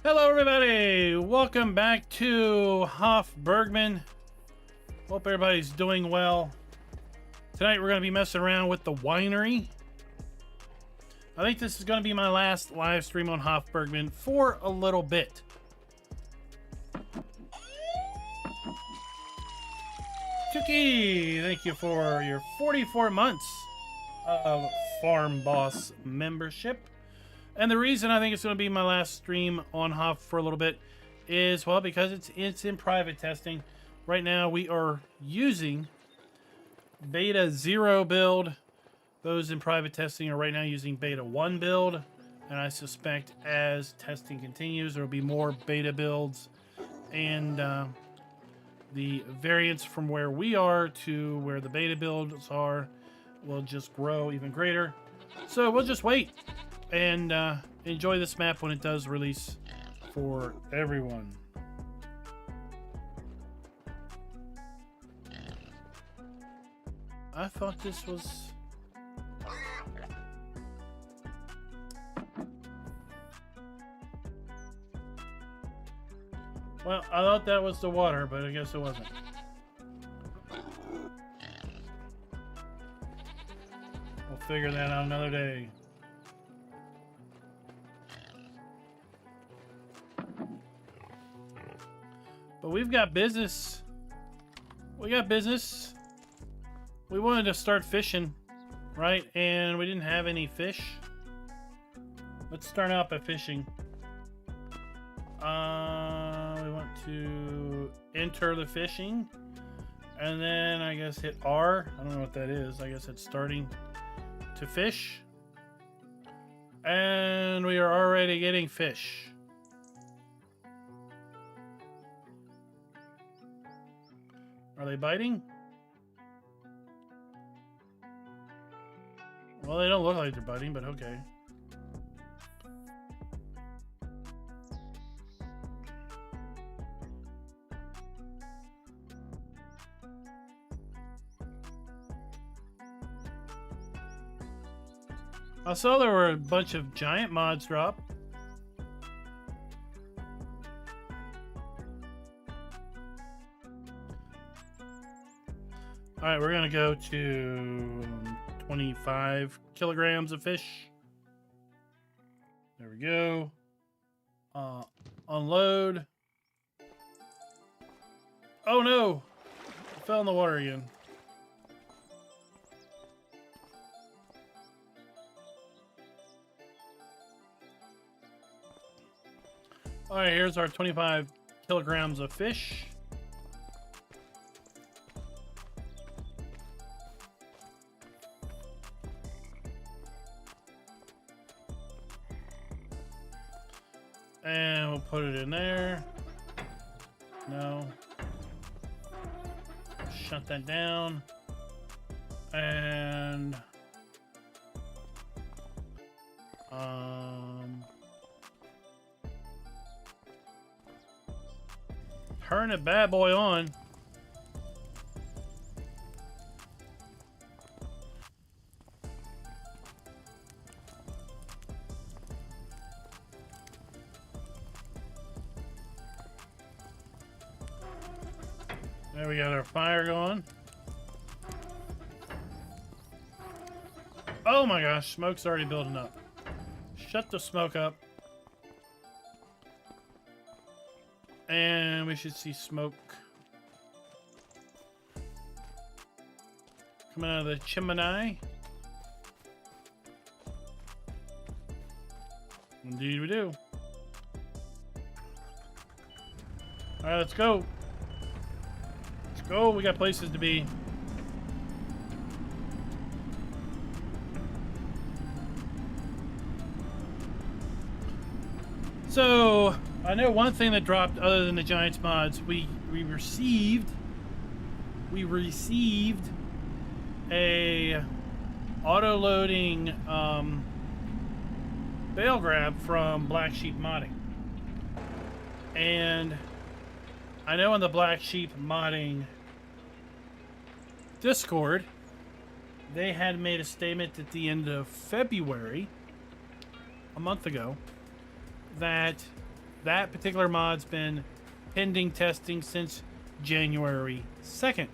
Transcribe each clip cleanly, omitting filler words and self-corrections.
Hello everybody! Welcome back to Hof Bergmann. Hope everybody's doing well. Tonight we're going to be messing around with the winery. I think this is going to be my last live stream on Hof Bergmann for a little bit. Cookie, thank you for your 44 months of Farm Boss membership. And the reason I think it's going to be my last stream on Hof for a little bit is, well, because it's in private testing. Right now we are using beta 0 build. Those in private testing are right now using beta 1 build. And I suspect as testing continues, there will be more beta builds. And the variance from where we are to where the beta builds are will just grow even greater. So we'll just wait and enjoy this map when it does release for everyone. I thought this was... Well, I thought that was the water, but I guess it wasn't. We'll figure that out another day. But we've got business. We got business. We wanted to start fishing, right? And we didn't have any fish. Let's start out by fishing. We want to enter the fishing. And then I guess hit R. I don't know what that is. I guess it's starting to fish. And we are already getting fish. Are they biting? Well, they don't look like they're biting, but okay. I saw there were a bunch of giant mods drop. Alright, we're gonna go to 25 kilograms of fish. There we go. Unload. Oh no! I fell in the water again. Alright, here's our 25 kilograms of fish. And we'll put it in there. No. Shut that down. And turn a bad boy on. There we got our fire going. Oh my gosh, smoke's already building up. Shut the smoke up. And we should see smoke coming out of the chimney. Indeed we do. Alright, let's go. Let's go. We got places to be. So, I know one thing that dropped other than the Giants mods, we received a auto-loading bale grab from Black Sheep Modding. And I know on the Black Sheep Modding Discord, they had made a statement at the end of February, a month ago, that That particular mod's been pending testing since January 2nd.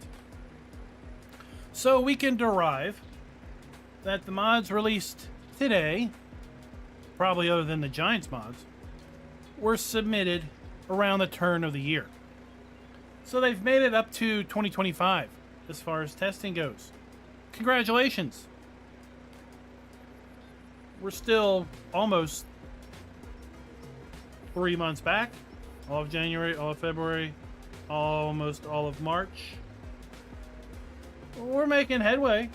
So we can derive that the mods released today, probably other than the Giants mods, were submitted around the turn of the year. So they've made it up to 2025 as far as testing goes. Congratulations. We're still almost 3 months back. All of January, all of February, almost all of March. We're making headway,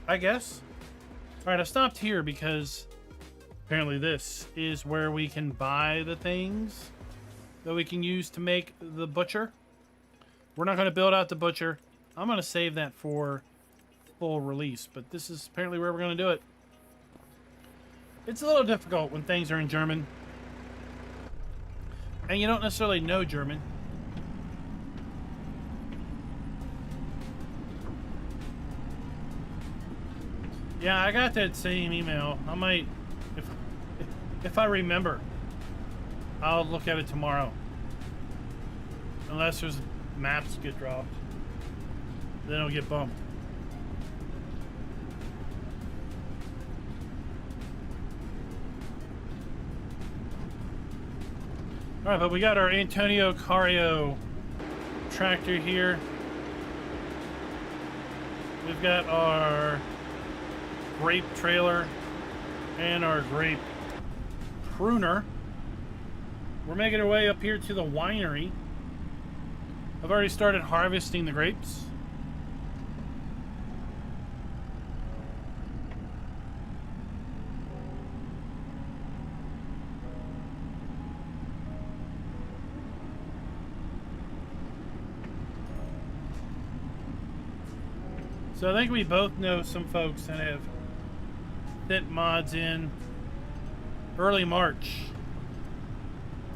I guess. All right, I stopped here because apparently this is where we can buy the things that we can use to make the butcher. We're not going to build out the butcher. I'm going to save that for full release, but this is apparently where we're going to do it. It's a little difficult when things are in German and you don't necessarily know German. Yeah, I got that same email. I might, if I remember, I'll look at it tomorrow. Unless there's maps get dropped, then it'll get bumped. All right, but we got our Antonio Cario tractor here. We've got our grape trailer and our grape pruner. We're making our way up here to the winery. I've already started harvesting the grapes. So I think we both know some folks that have sent mods in early March.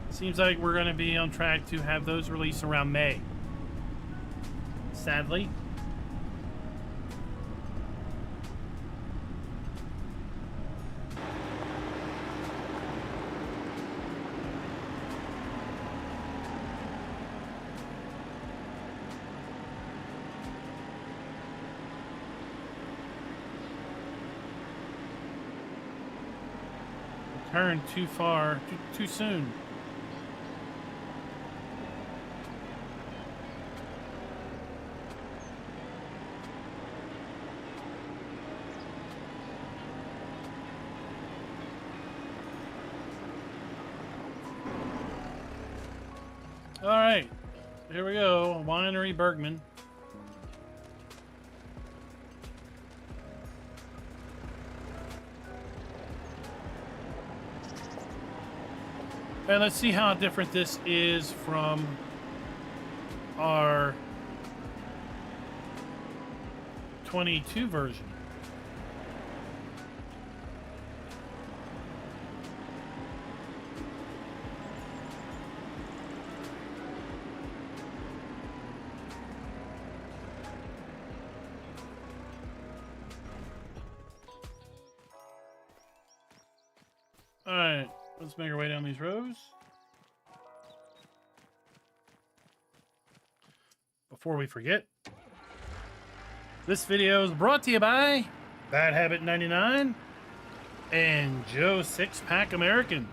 Seems like we're going to be on track to have those released around May. Sadly. Turned too far, too soon. All right, here we go. Winery Bergmann. And let's see how different this is from our 22 version. All right. Let's make our way down these rows. Before we forget, this video is brought to you by Bad Habit 99 and Joe Six Pack American.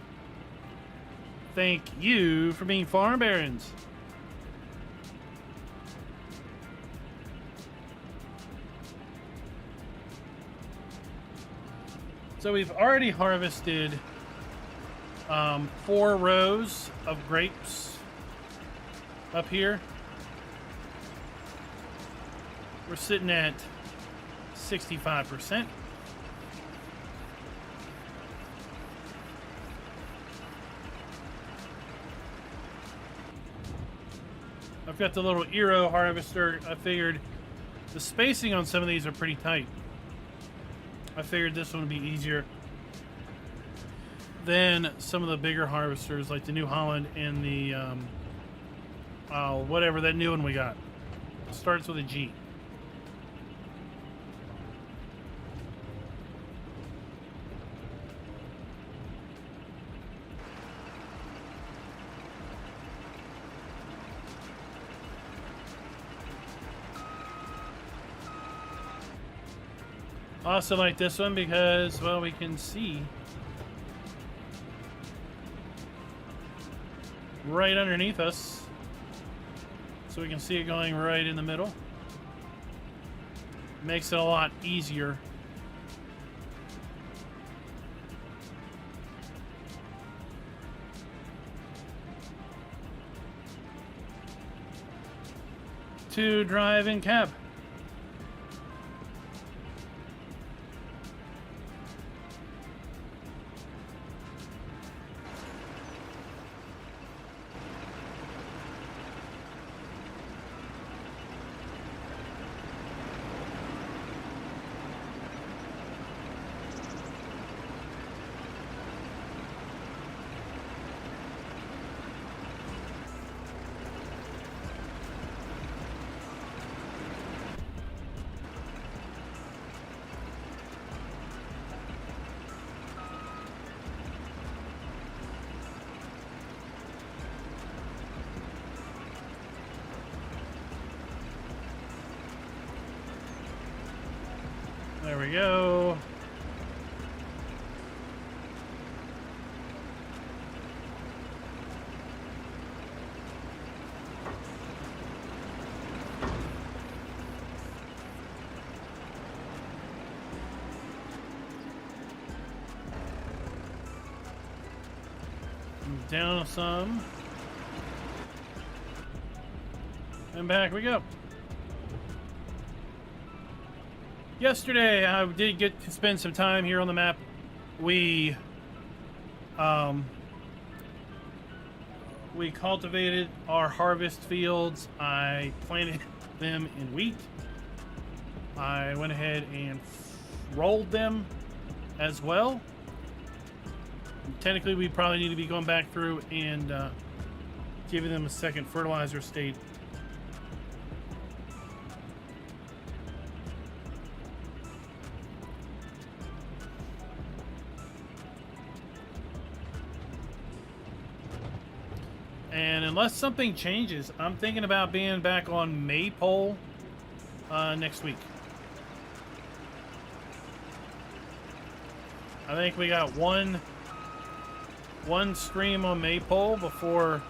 Thank you for being farm barons. So we've already harvested 4 rows of grapes up here. We're sitting at 65%. I've got the little Eero harvester. I figured the spacing on some of these are pretty tight. I figured this one would be easier than some of the bigger harvesters like the New Holland and the whatever that new one we got. It starts with a G. Also like this one because, well, we can see right underneath us. So we can see it going right in the middle. Makes it a lot easier. To drive in cab. There we go. Down some. And back we go. Yesterday, I did get to spend some time here on the map. We cultivated our harvest fields. I planted them in wheat. I went ahead and rolled them as well. Technically, we probably need to be going back through and giving them a second fertilizer state. And unless something changes, I'm thinking about being back on Maypole next week. I think we got one stream on Maypole before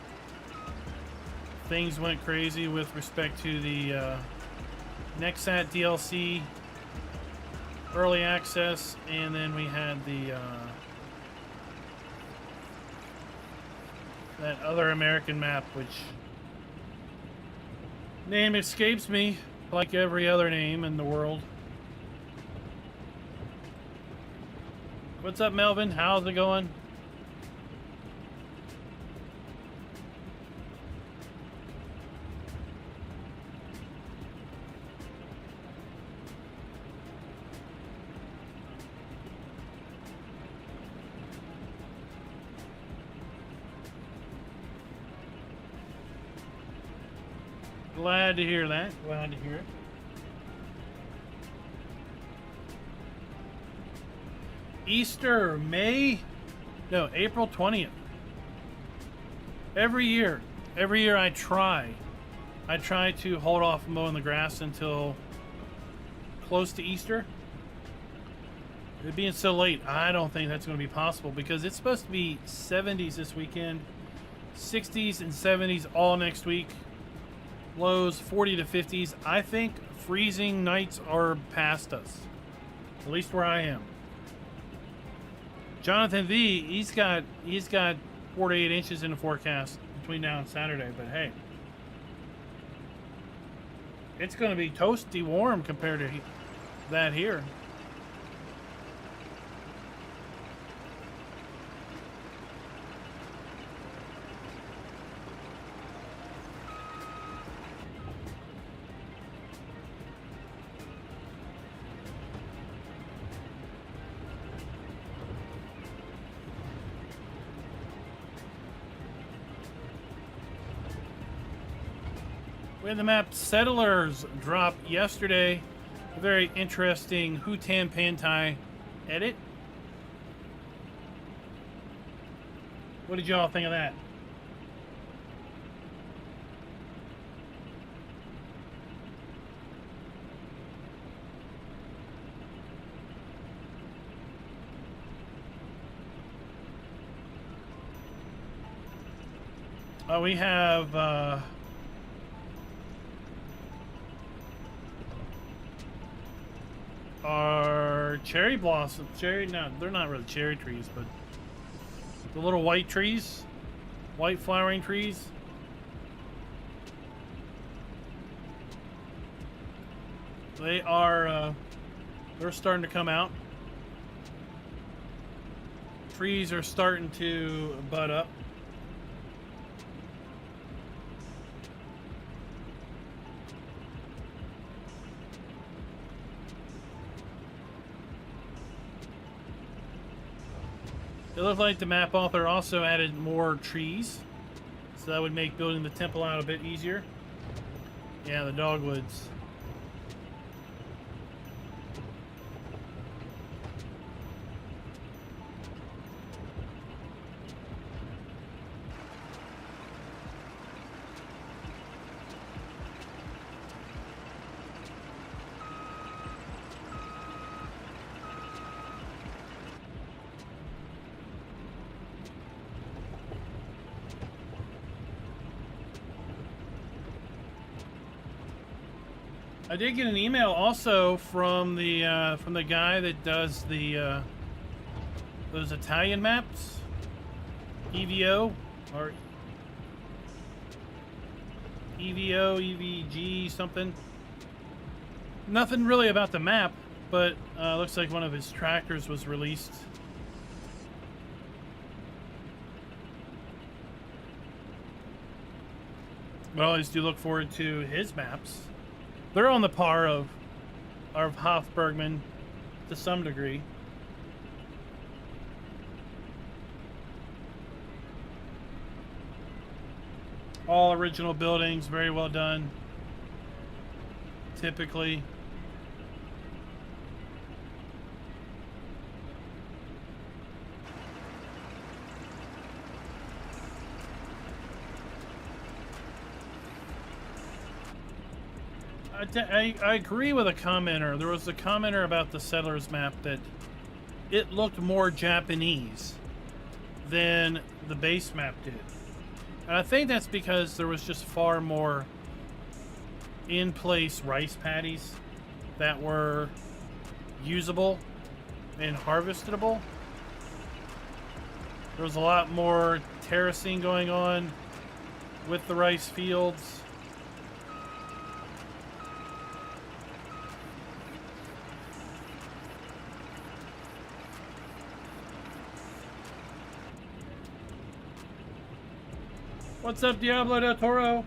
things went crazy with respect to the Nexat DLC early access, and then we had the that other American map, which name escapes me, like every other name in the world. What's up, Melvin? How's it going? Glad to hear that. Glad to hear it. Easter, April 20th. Every year I try to hold off mowing the grass until close to Easter. It being so late, I don't think that's going to be possible because it's supposed to be 70s this weekend, 60s and 70s all next week. Lows 40 to 50s. I think freezing nights are past us, at least where I am. Jonathan V, he's got 4 to 8 inches in the forecast between now and Saturday, but hey, it's going to be toasty warm compared to that here. We had the map Settlers drop yesterday. A very interesting Hutan Pantai edit. What did y'all think of that? We have our cherry blossom. No, they're not really cherry trees, but the little white trees, white flowering trees. They are, they're starting to come out. Trees are starting to bud up. It looked like the map author also added more trees, so that would make building the temple out a bit easier. Yeah, the dogwoods. I did get an email also from the guy that does the those Italian maps, EVO or EVO, EVG something. Nothing really about the map, but looks like one of his tractors was released. But I always do look forward to his maps. They're on the par of Hof Bergmann to some degree. All original buildings, very well done. Typically. I agree with a commenter. There was a commenter about the settlers map that it looked more Japanese than the base map did. And I think that's because there was just far more in-place rice paddies that were usable and harvestable. There was a lot more terracing going on with the rice fields. What's up, Diablo del Toro?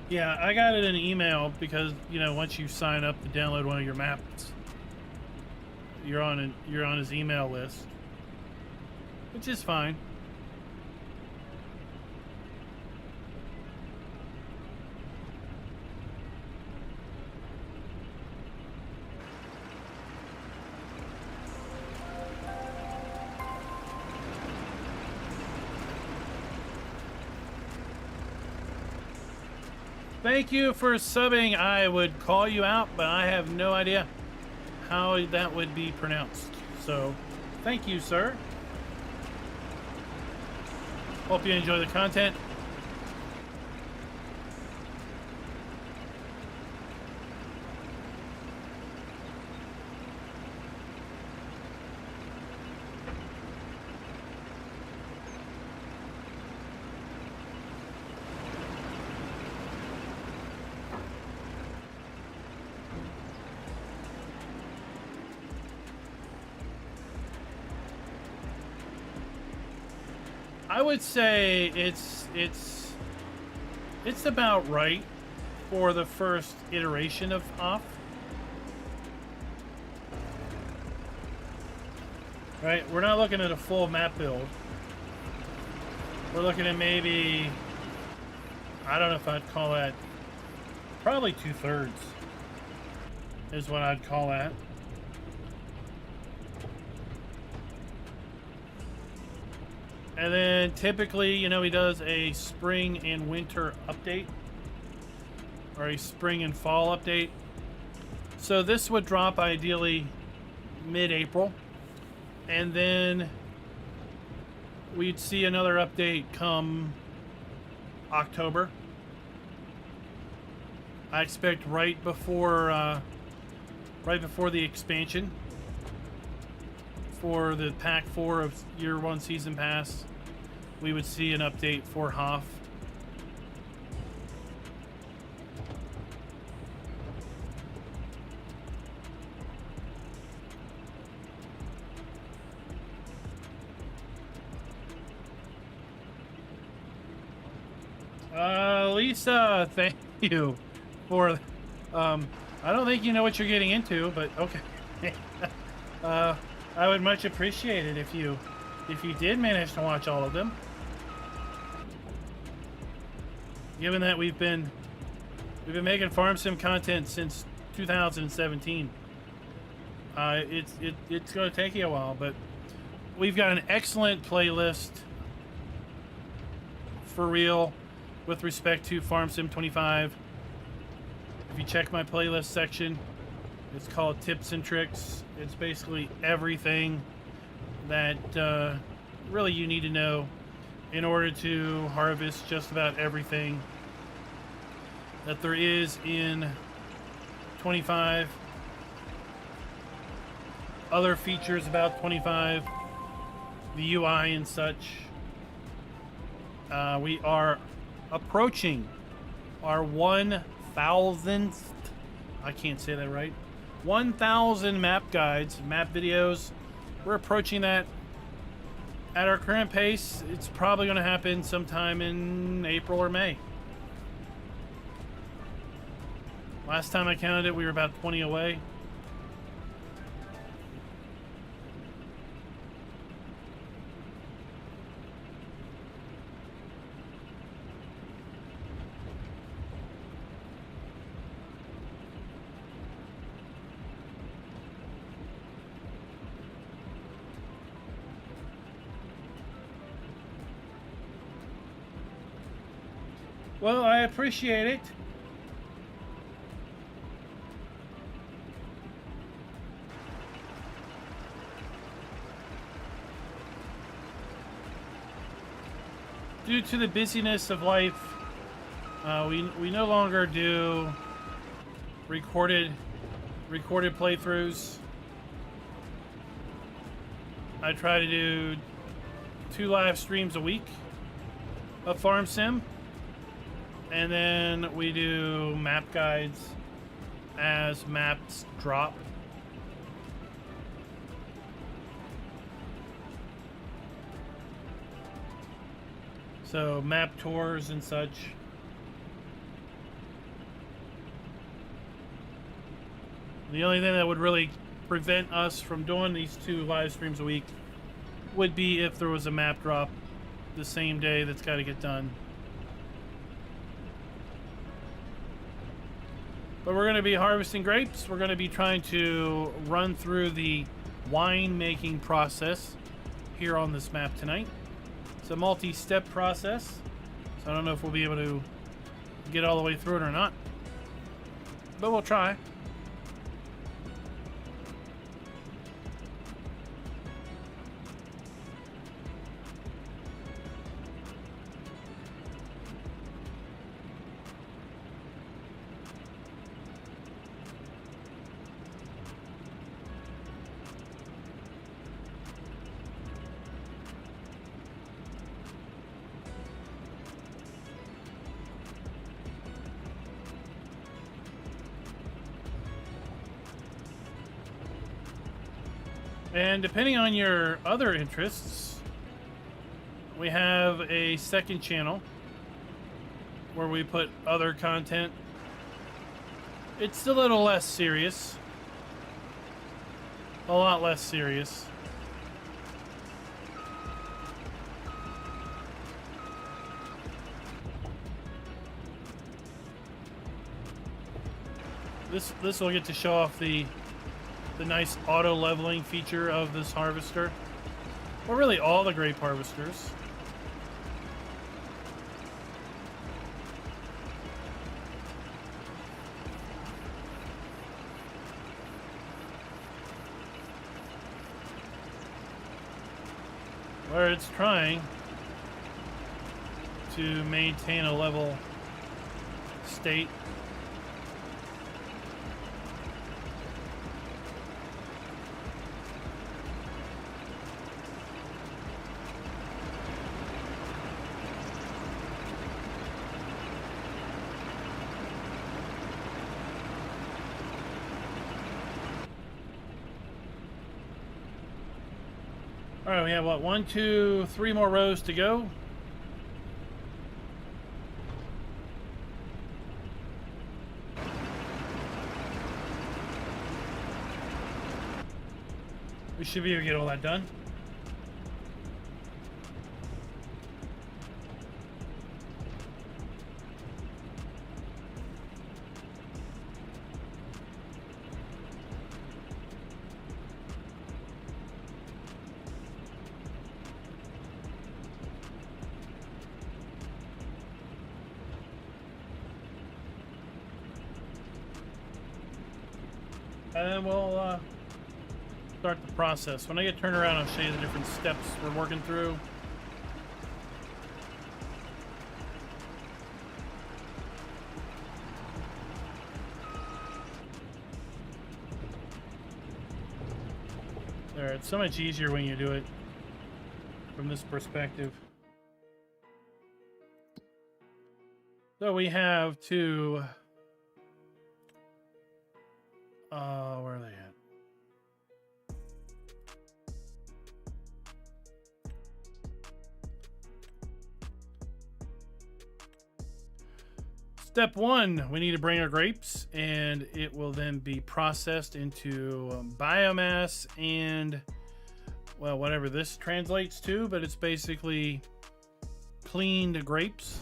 Yeah, I got it in an email because, you know, once you sign up to download one of your maps, you're on his email list, which is fine. Thank you for subbing. I would call you out, but I have no idea how that would be pronounced. So, thank you, sir. Hope you enjoy the content. I would say it's about right for the first iteration of Hof. Right, we're not looking at a full map build. We're looking at maybe, I don't know if I'd call that, probably 2/3 is what I'd call that. And then typically, you know, he does a spring and winter update, or a spring and fall update. So this would drop ideally mid-April. And then we'd see another update come October. I expect right before the expansion for the Pack 4 of Year 1 Season Pass, we would see an update for Hof. Lisa, thank you for. I don't think you know what you're getting into, but okay. I would much appreciate it if you did manage to watch all of them. Given that we've been making farm sim content since 2017, it's going to take you a while, but we've got an excellent playlist for real with respect to Farm Sim 25. If you check my playlist section, it's called Tips and Tricks. It's basically everything that really you need to know in order to harvest just about everything that there is in 25. Other features about 25, the UI and such. We are approaching our 1,000th, I can't say that right, 1,000 map guides, map videos. We're approaching that at our current pace. It's probably going to happen sometime in April or May. Last time I counted it, we were about 20 away. Well, I appreciate it. Due to the busyness of life, we no longer do recorded playthroughs. I try to do 2 live streams a week of Farm Sim. And then we do map guides as maps drop. So map tours and such. The only thing that would really prevent us from doing these 2 live streams a week would be if there was a map drop the same day that's got to get done. But we're going to be harvesting grapes. We're going to be trying to run through the wine making process here on this map tonight. It's a multi-step process, so I don't know if we'll be able to get all the way through it or not, but we'll try. And depending on your other interests, we have a second channel where we put other content. It's a little less serious. A lot less serious. This will get to show off the nice auto leveling feature of this harvester, or really all the grape harvesters. where it's trying to maintain a level state. All right, we have what, 1, 2, 3 more rows to go. We should be able to get all that done. And then we'll start the process. When I get turned around, I'll show you the different steps we're working through. There, it's so much easier when you do it from this perspective. So we have to... where are they at? Step 1, we need to bring our grapes, and it will then be processed into biomass and, well, whatever this translates to, but it's basically cleaned grapes.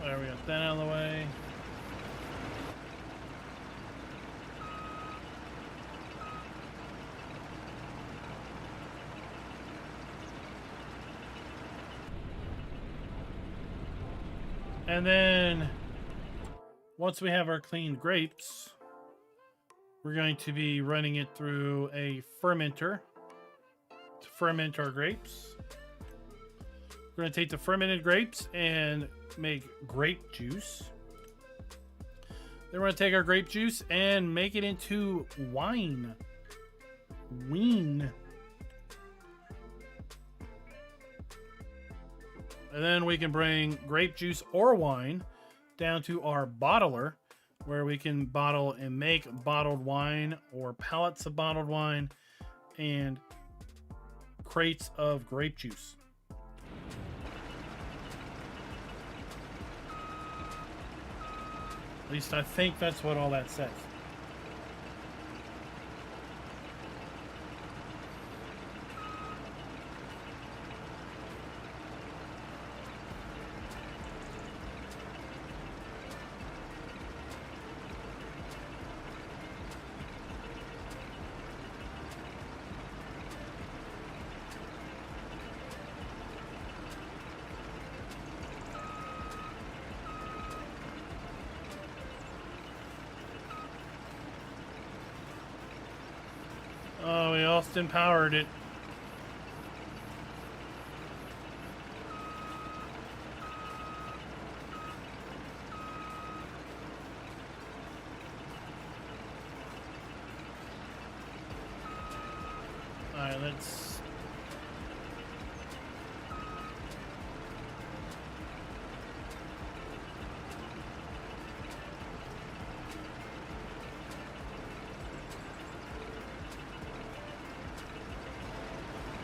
There, we got that out of the way. And then once we have our cleaned grapes, we're going to be running it through a fermenter to ferment our grapes. We're going to take the fermented grapes and make grape juice. Then we're going to take our grape juice and make it into wine. And then we can bring grape juice or wine down to our bottler, where we can bottle and make bottled wine or pallets of bottled wine and crates of grape juice. At least I think that's what all that says. Oh, we Austin powered it. All right, let's...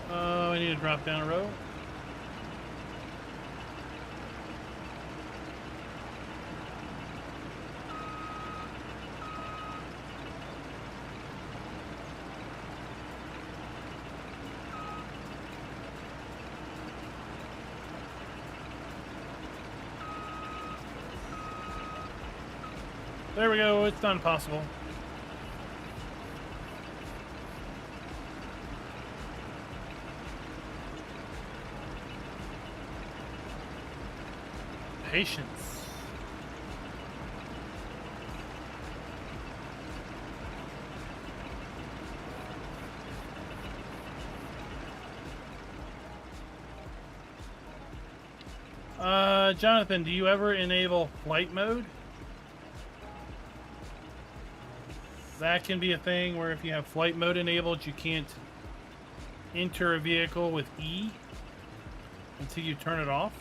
I need to drop down a row. There we go. It's done possible. Patience. Jonathan, do you ever enable flight mode? That can be a thing where if you have flight mode enabled, you can't enter a vehicle with E until you turn it off.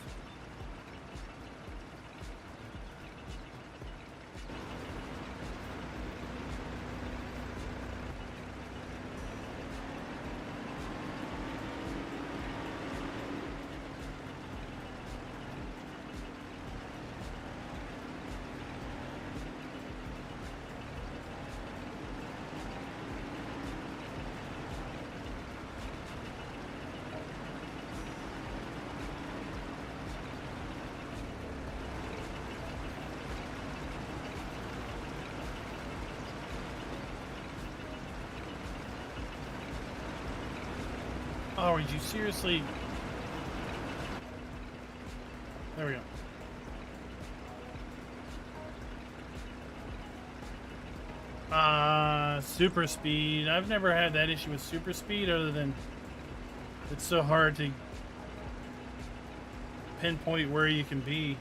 Oh, did you seriously? There we go. Super speed. I've never had that issue with super speed other than it's so hard to pinpoint where you can be.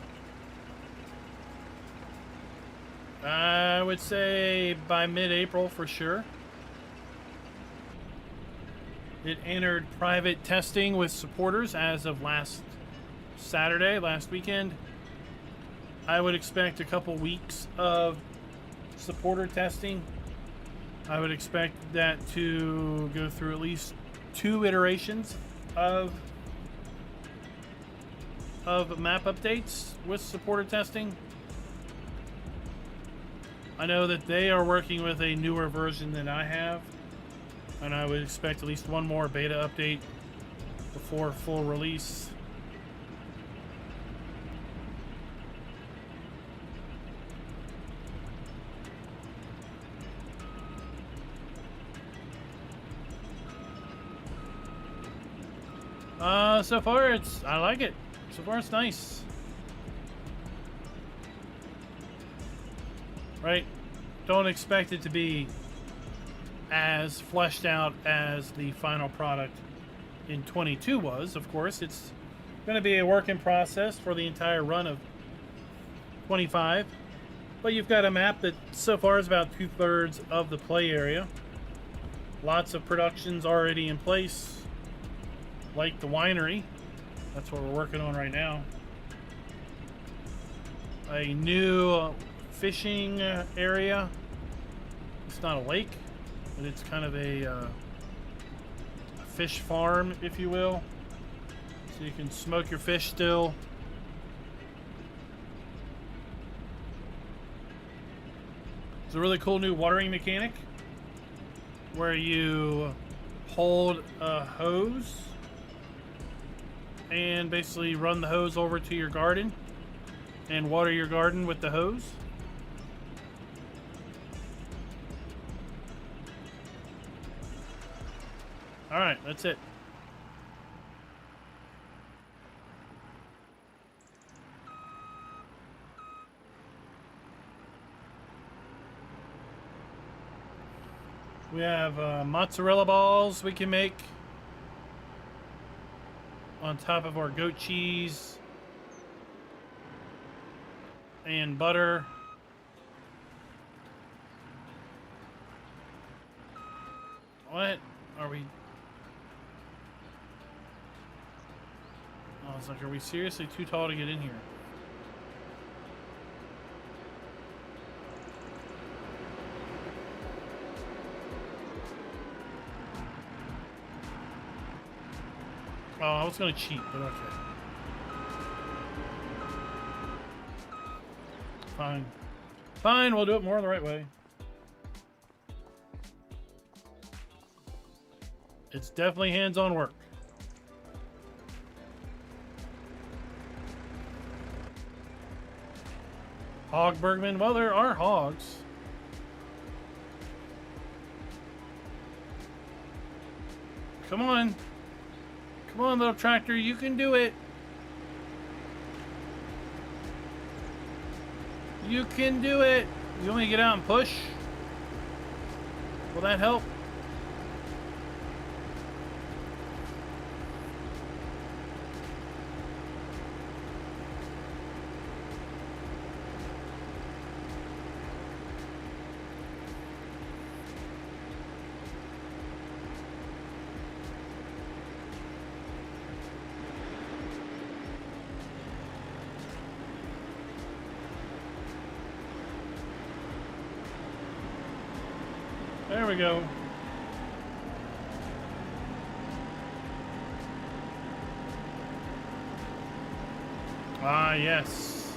I would say by mid-April for sure. It entered private testing with supporters as of last weekend. I would expect a couple weeks of supporter testing. I would expect that to go through at least 2 iterations of map updates with supporter testing. I know that they are working with a newer version than I have, and I would expect at least one more beta update before full release. So far I like it. So far it's nice. Right? Don't expect it to be as fleshed out as the final product in 22 was. Of course, it's going to be a work in process for the entire run of 25. But you've got a map that so far is about 2/3 of the play area. Lots of productions already in place, like the winery. That's what we're working on right now. A new fishing area. It's not a lake, but it's kind of a fish farm, if you will. So you can smoke your fish still. It's a really cool new watering mechanic where you hold a hose and basically run the hose over to your garden and water your garden with the hose. All right, that's it. We have mozzarella balls we can make on top of our goat cheese and butter. What are we? I was like, are we seriously too tall to get in here? Oh, I was gonna cheat, but okay. Fine. Fine, we'll do it more the right way. It's definitely hands-on work. Hog Bergman. Well, there are hogs. Come on. Come on, little tractor. You can do it. You can do it. You want me to get out and push? Will that help? There we go. Ah, yes.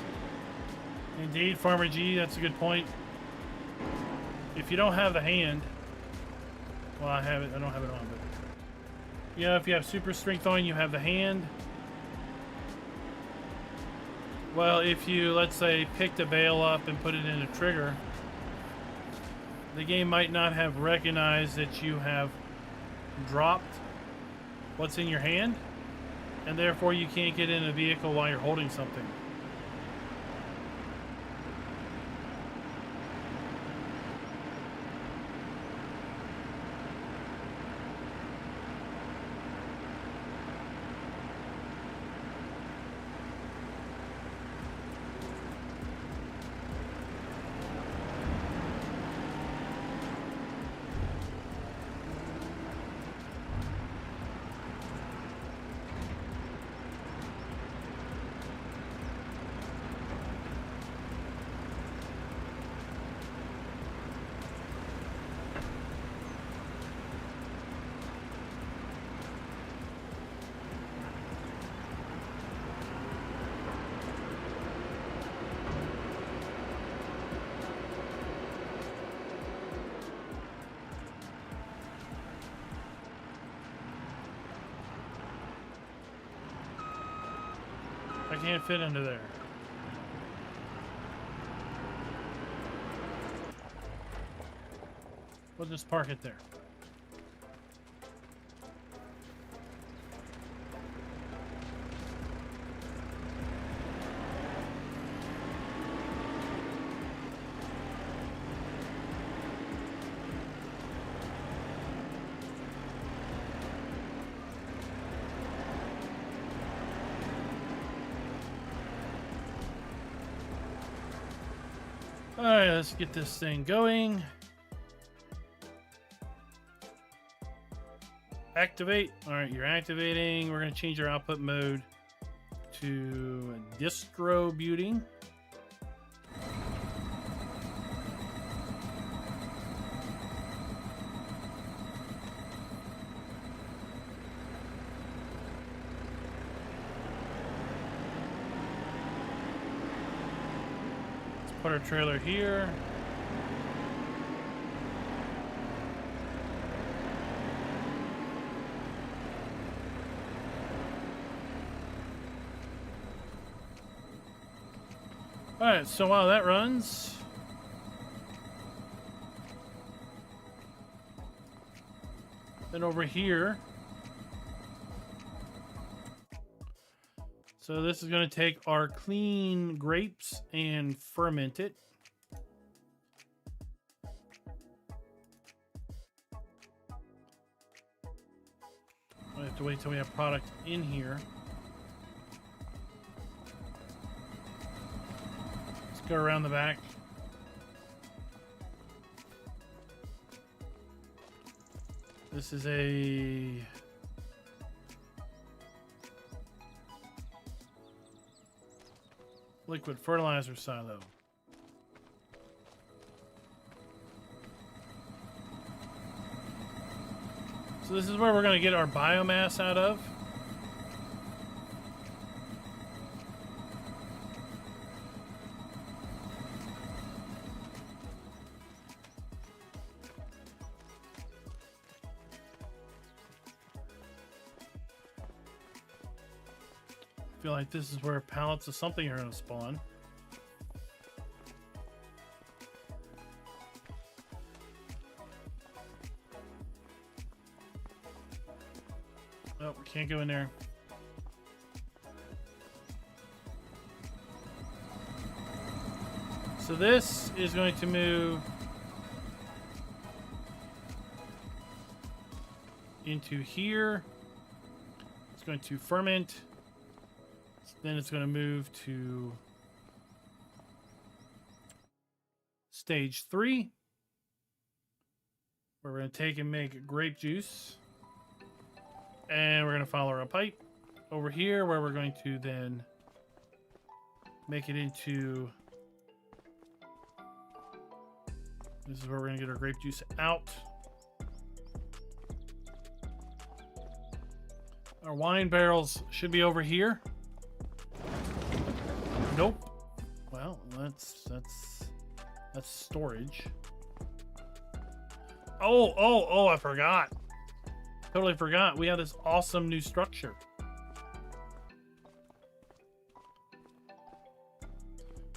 Indeed, Farmer G, that's a good point. If you don't have the hand, well, I have it. I don't have it on, but yeah, if you have super strength on, you have the hand. Well, if you, let's say, pick the bale up and put it in a trigger, the game might not have recognized that you have dropped what's in your hand, and therefore you can't get in a vehicle while you're holding something. I can't fit into there. We'll just park it there. All right, let's get this thing going. Activate. All right, you're activating. We're going to change our output mode to distributing. Put our trailer here. All right, so while that runs, then over here, so this is going to take our clean grapes and ferment it. I have to wait till we have product in here. Let's go around the back. This is a liquid fertilizer silo. So this is where we're going to get our biomass out of. I feel like this is where pallets of something are going to spawn. Oh, we can't go in there. So this is going to move into here. It's going to ferment. Then it's going to move to stage 3, where we're going to take and make grape juice. And we're going to follow our pipe over here, where we're going to then make it into... This is where we're going to get our grape juice out. Our wine barrels should be over here. Nope. Well, that's storage. Oh, I forgot. Totally forgot. We have this awesome new structure.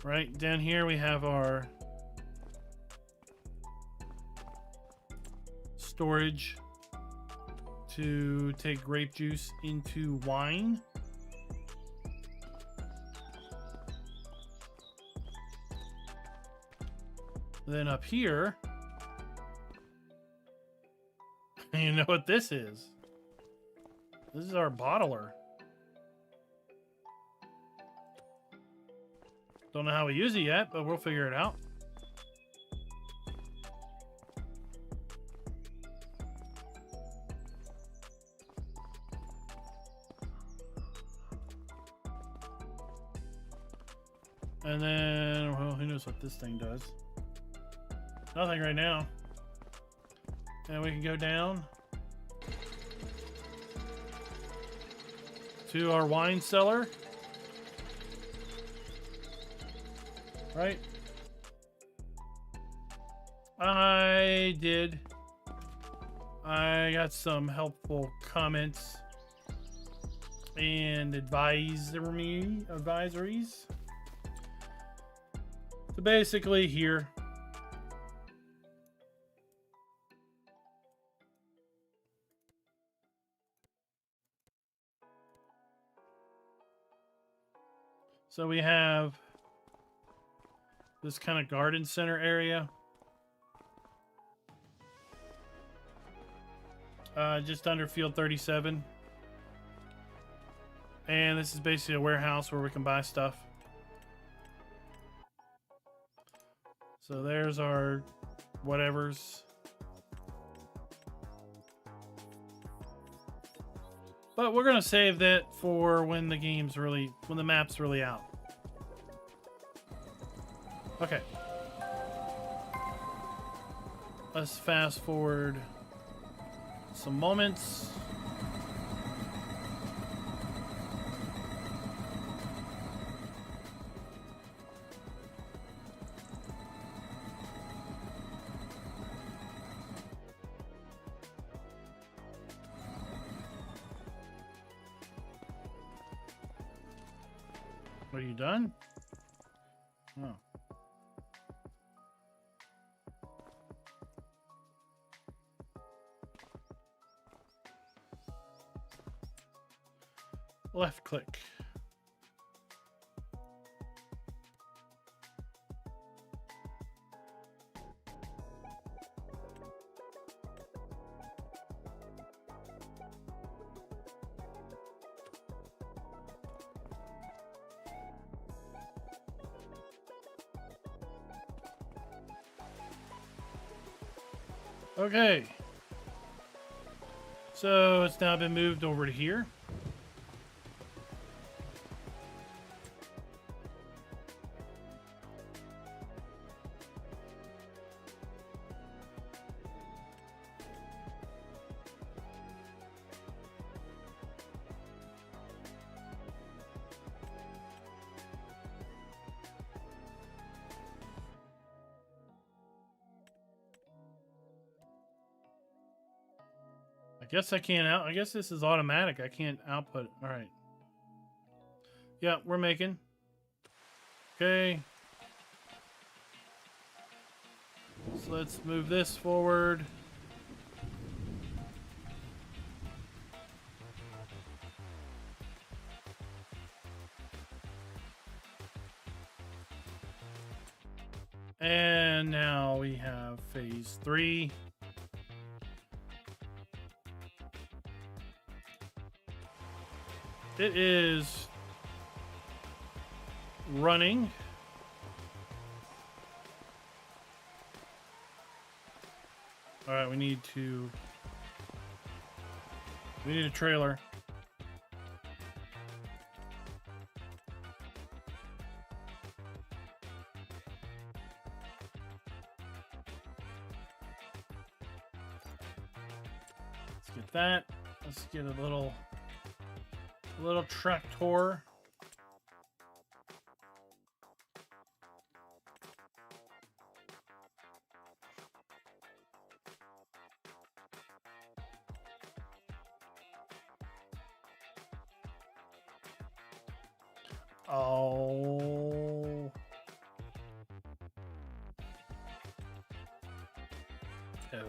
Right down here we have our storage to take grape juice into wine. Then up here, you know what this is? This is our bottler. Don't know how we use it yet, but we'll figure it out. And then, well, who knows what this thing does? Nothing right now. And we can go down to our wine cellar. Right? I got some helpful comments and advisories. So basically here, so we have this kind of garden center area. Just under field 37. And this is basically a warehouse where we can buy stuff. So there's our whatevers. But we're going to save that for when the map's really out. Okay. Let's fast forward some moments. Are you done? Oh. Left click. Okay. So it's now been moved over to here. Guess I can't I guess this is automatic. I can't output. All right. Yeah, we're making. Okay. So let's move this forward. And now we have phase 3. It is running. All right, we need a trailer. Let's get that. Let's get a little tractor. Oh. Oh.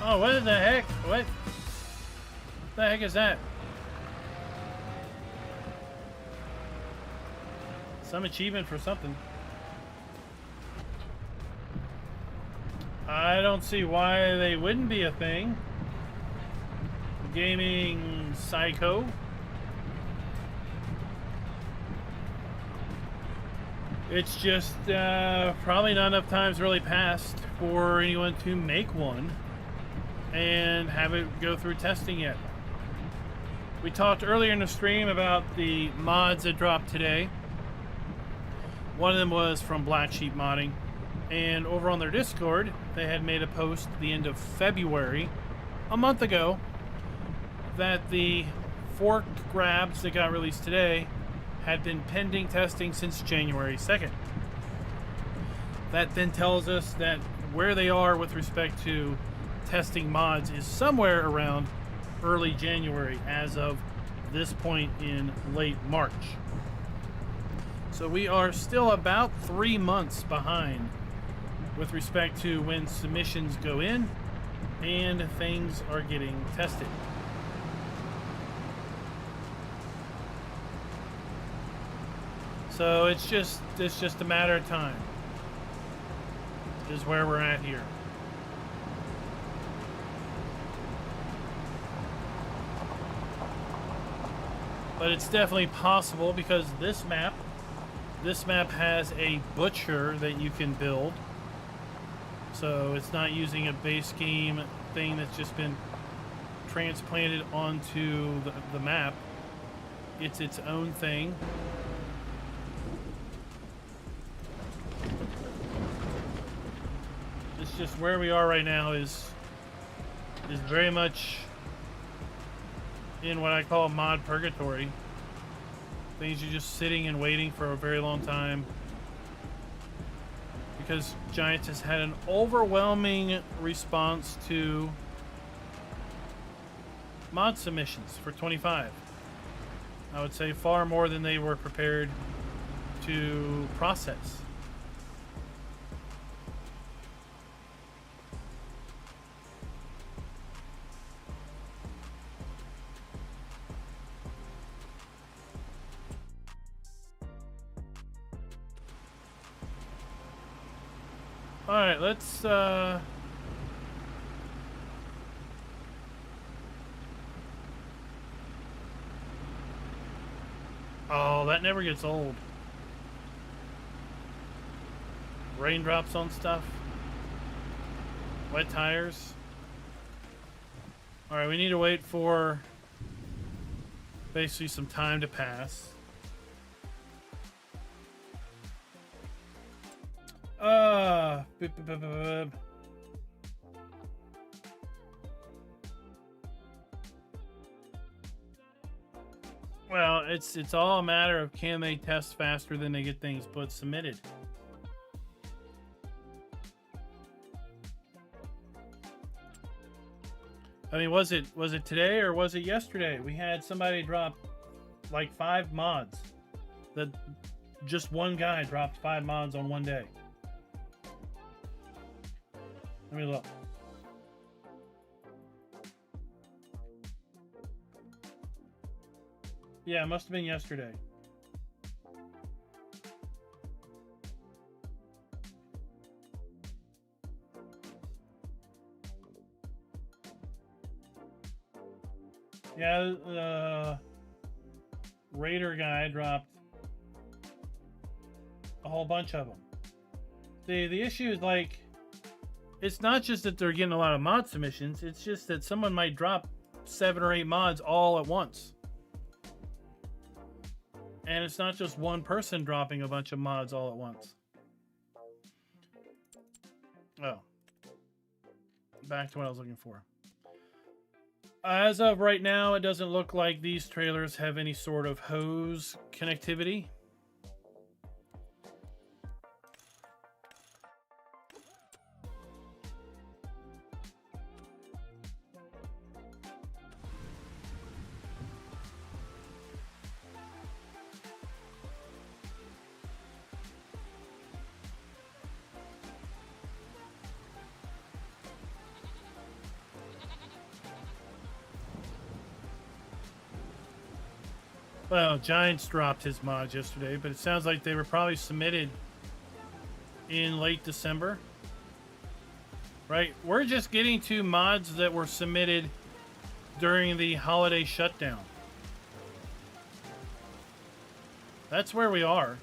Oh, what the heck? What the heck is that? Some achievement for something. I don't see why they wouldn't be a thing. Gaming Psycho. It's just probably not enough time's really passed for anyone to make one and have it go through testing yet. We talked earlier in the stream about the mods that dropped today. One of them was from Black Sheep Modding, and over on their Discord they had made a post at the end of February, a month ago, that the forked grabs that got released today had been pending testing since January 2nd. That then tells us that where they are with respect to testing mods is somewhere around early January as of this point in late March. So we are still about 3 months behind with respect to when submissions go in and things are getting tested. So it's just a matter of time is where we're at here. But it's definitely possible because this map has a butcher that you can build. So it's not using a base game thing that's just been transplanted onto the map. It's its own thing. It's just where we are right now is very much in what I call mod purgatory. Things are just sitting and waiting for a very long time because Giants has had an overwhelming response to mod submissions for 25. I would say far more than they were prepared to process. All right, let's oh, that never gets old. Raindrops on stuff. Wet tires. All right, we need to wait for basically some time to pass. Well, it's all a matter of can they test faster than they get things submitted. I mean, was it today or was it yesterday? We had somebody drop like 5 mods. That just one guy dropped 5 mods on one day. Let me look. Yeah, it must have been yesterday. Yeah, the Raider guy dropped a whole bunch of them. The issue is, like, it's not just that they're getting a lot of mod submissions, it's just that someone might drop 7 or 8 mods all at once. And it's not just one person dropping a bunch of mods all at once. Oh. Back to what I was looking for. As of right now, it doesn't look like these trailers have any sort of hose connectivity. Well, Giants dropped his mods yesterday, but it sounds like they were probably submitted in late December. Right? We're just getting to mods that were submitted during the holiday shutdown. That's where we are.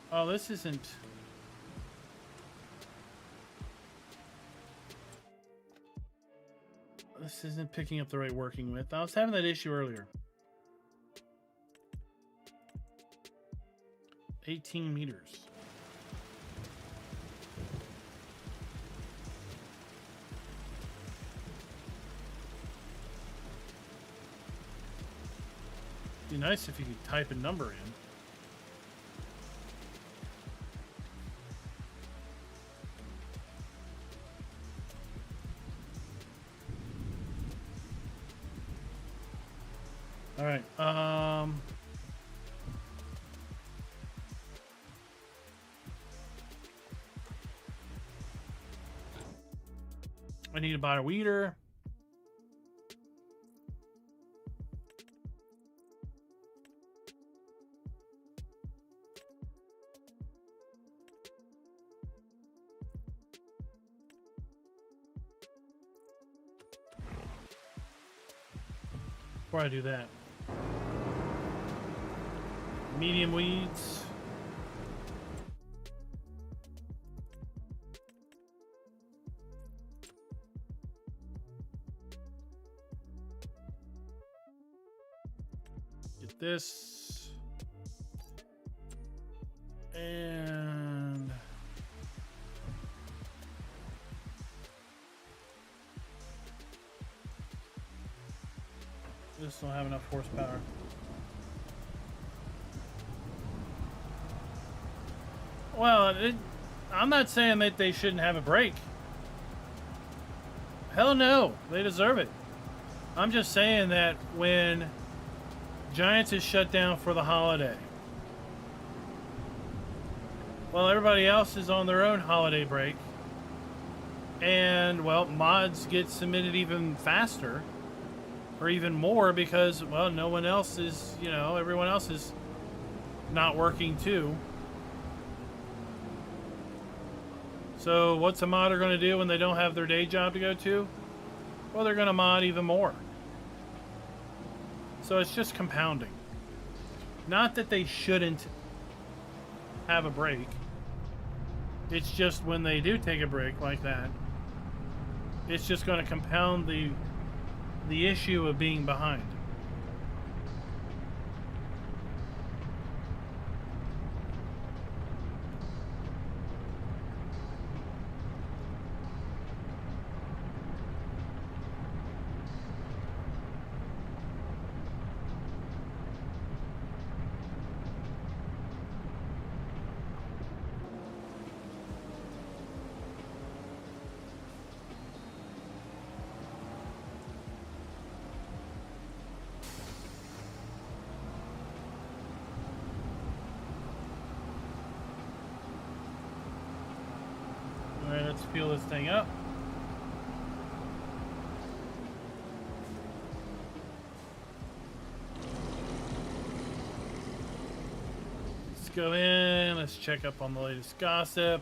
Oh, this isn't... This isn't picking up the right working width. I was having that issue earlier. 18 meters. It'd be nice if you could type a number in. All right. I need to buy a weeder. Before I do that, medium weeds. Get this. And this don't have enough horsepower. Well, I'm not saying that they shouldn't have a break. Hell no, they deserve it. I'm just saying that when Giants is shut down for the holiday, well, everybody else is on their own holiday break, and, well, mods get submitted even faster, or even more, because, well, no one else is, you know, everyone else is not working too. So what's a modder going to do when they don't have their day job to go to? Well, they're going to mod even more. So it's just compounding. Not that they shouldn't have a break. It's just when they do take a break like that, it's just going to compound the issue of being behind. fuel this thing up. Let's go in. Let's check up on the latest gossip.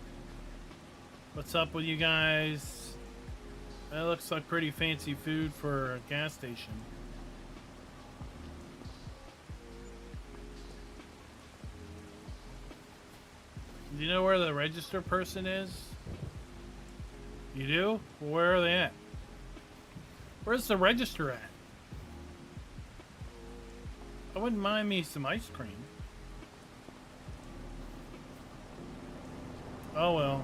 What's up with you guys? That looks like pretty fancy food for a gas station. Do you know where the register person is? You do? Well, where are they at? Where's the register at? I wouldn't mind me some ice cream. Oh well.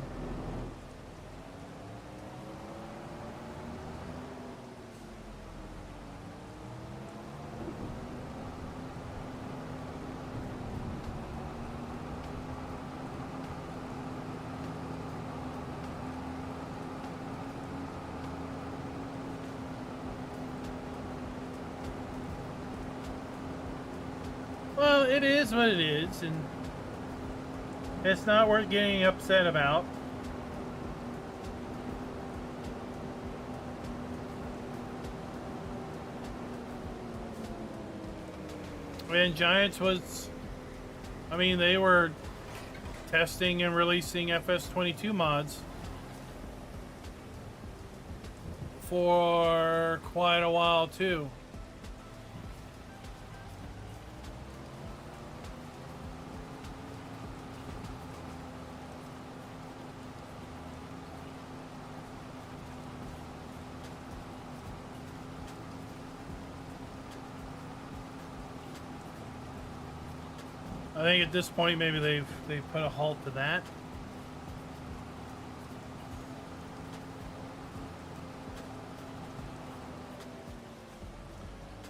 Well, it is what it is, and it's not worth getting upset about. And Giants was, I mean, they were testing and releasing FS22 mods for quite a while too. I think at this point maybe they've put a halt to that.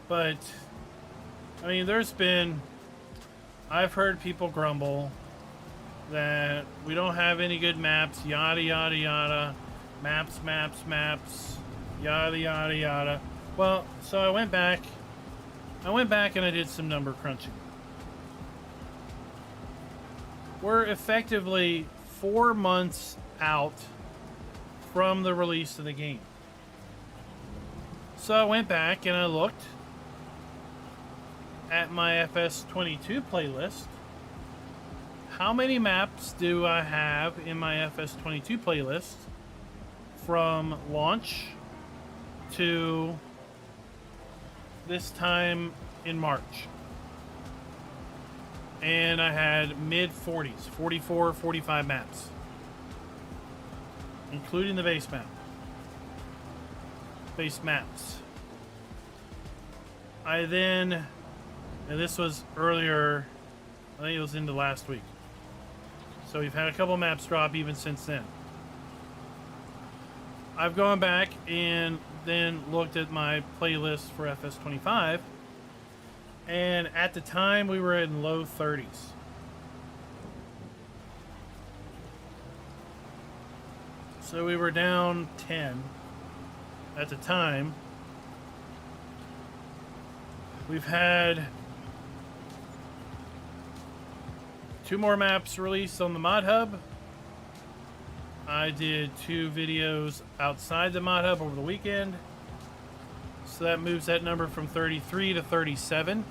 But I mean, I've heard people grumble that we don't have any good maps, yada yada yada, maps, yada yada yada. Well, so I went back and I did some number crunching. We're effectively 4 months out from the release of the game. So I went back and I looked at my FS22 playlist. How many maps do I have in my FS22 playlist from launch to this time in March? And I had mid-40s, 44, 45 maps, including the base map. Base maps. I then, and this was earlier, I think it was into last week. So we've had a couple maps drop even since then. I've gone back and then looked at my playlist for FS25. And at the time, we were in low 30s. So we were down 10 at the time. We've had 2 more maps released on the Mod Hub. I did 2 videos outside the Mod Hub over the weekend. So that moves that number from 33 to 37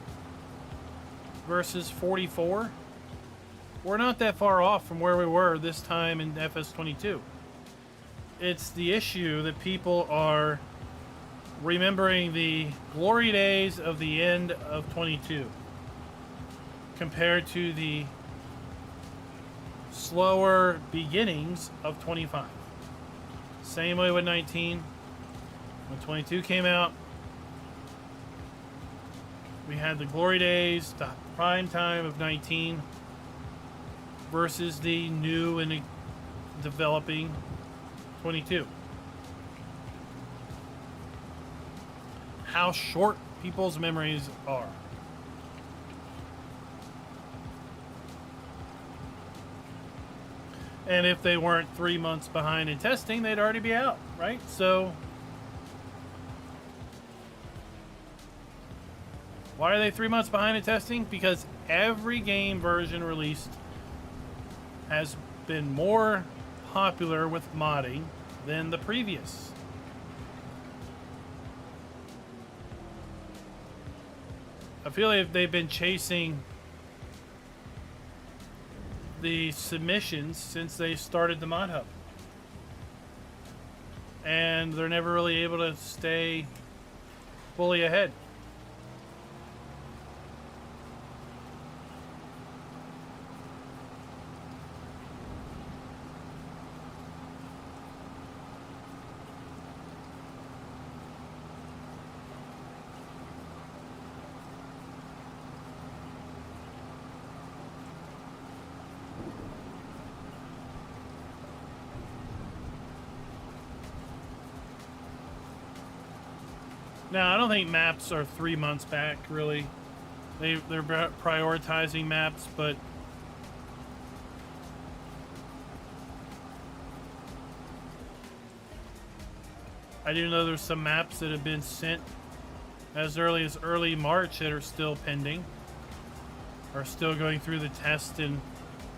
versus 44. We're not that far off from where we were this time in FS22. It's the issue that people are remembering the glory days of the end of 22 compared to the slower beginnings of 25. Same way with 19. When 22 came out, we had the glory days, the prime time of 19 versus the new and developing 22. How short people's memories are. And if they weren't 3 months behind in testing, they'd already be out, right? So why are they 3 months behind in testing? Because every game version released has been more popular with modding than the previous. I feel like they've been chasing the submissions since they started the mod hub, and they're never really able to stay fully ahead. Now, I don't think maps are 3 months back, really. They're prioritizing maps, but I do know there's some maps that have been sent as early March that are still pending, are still going through the test and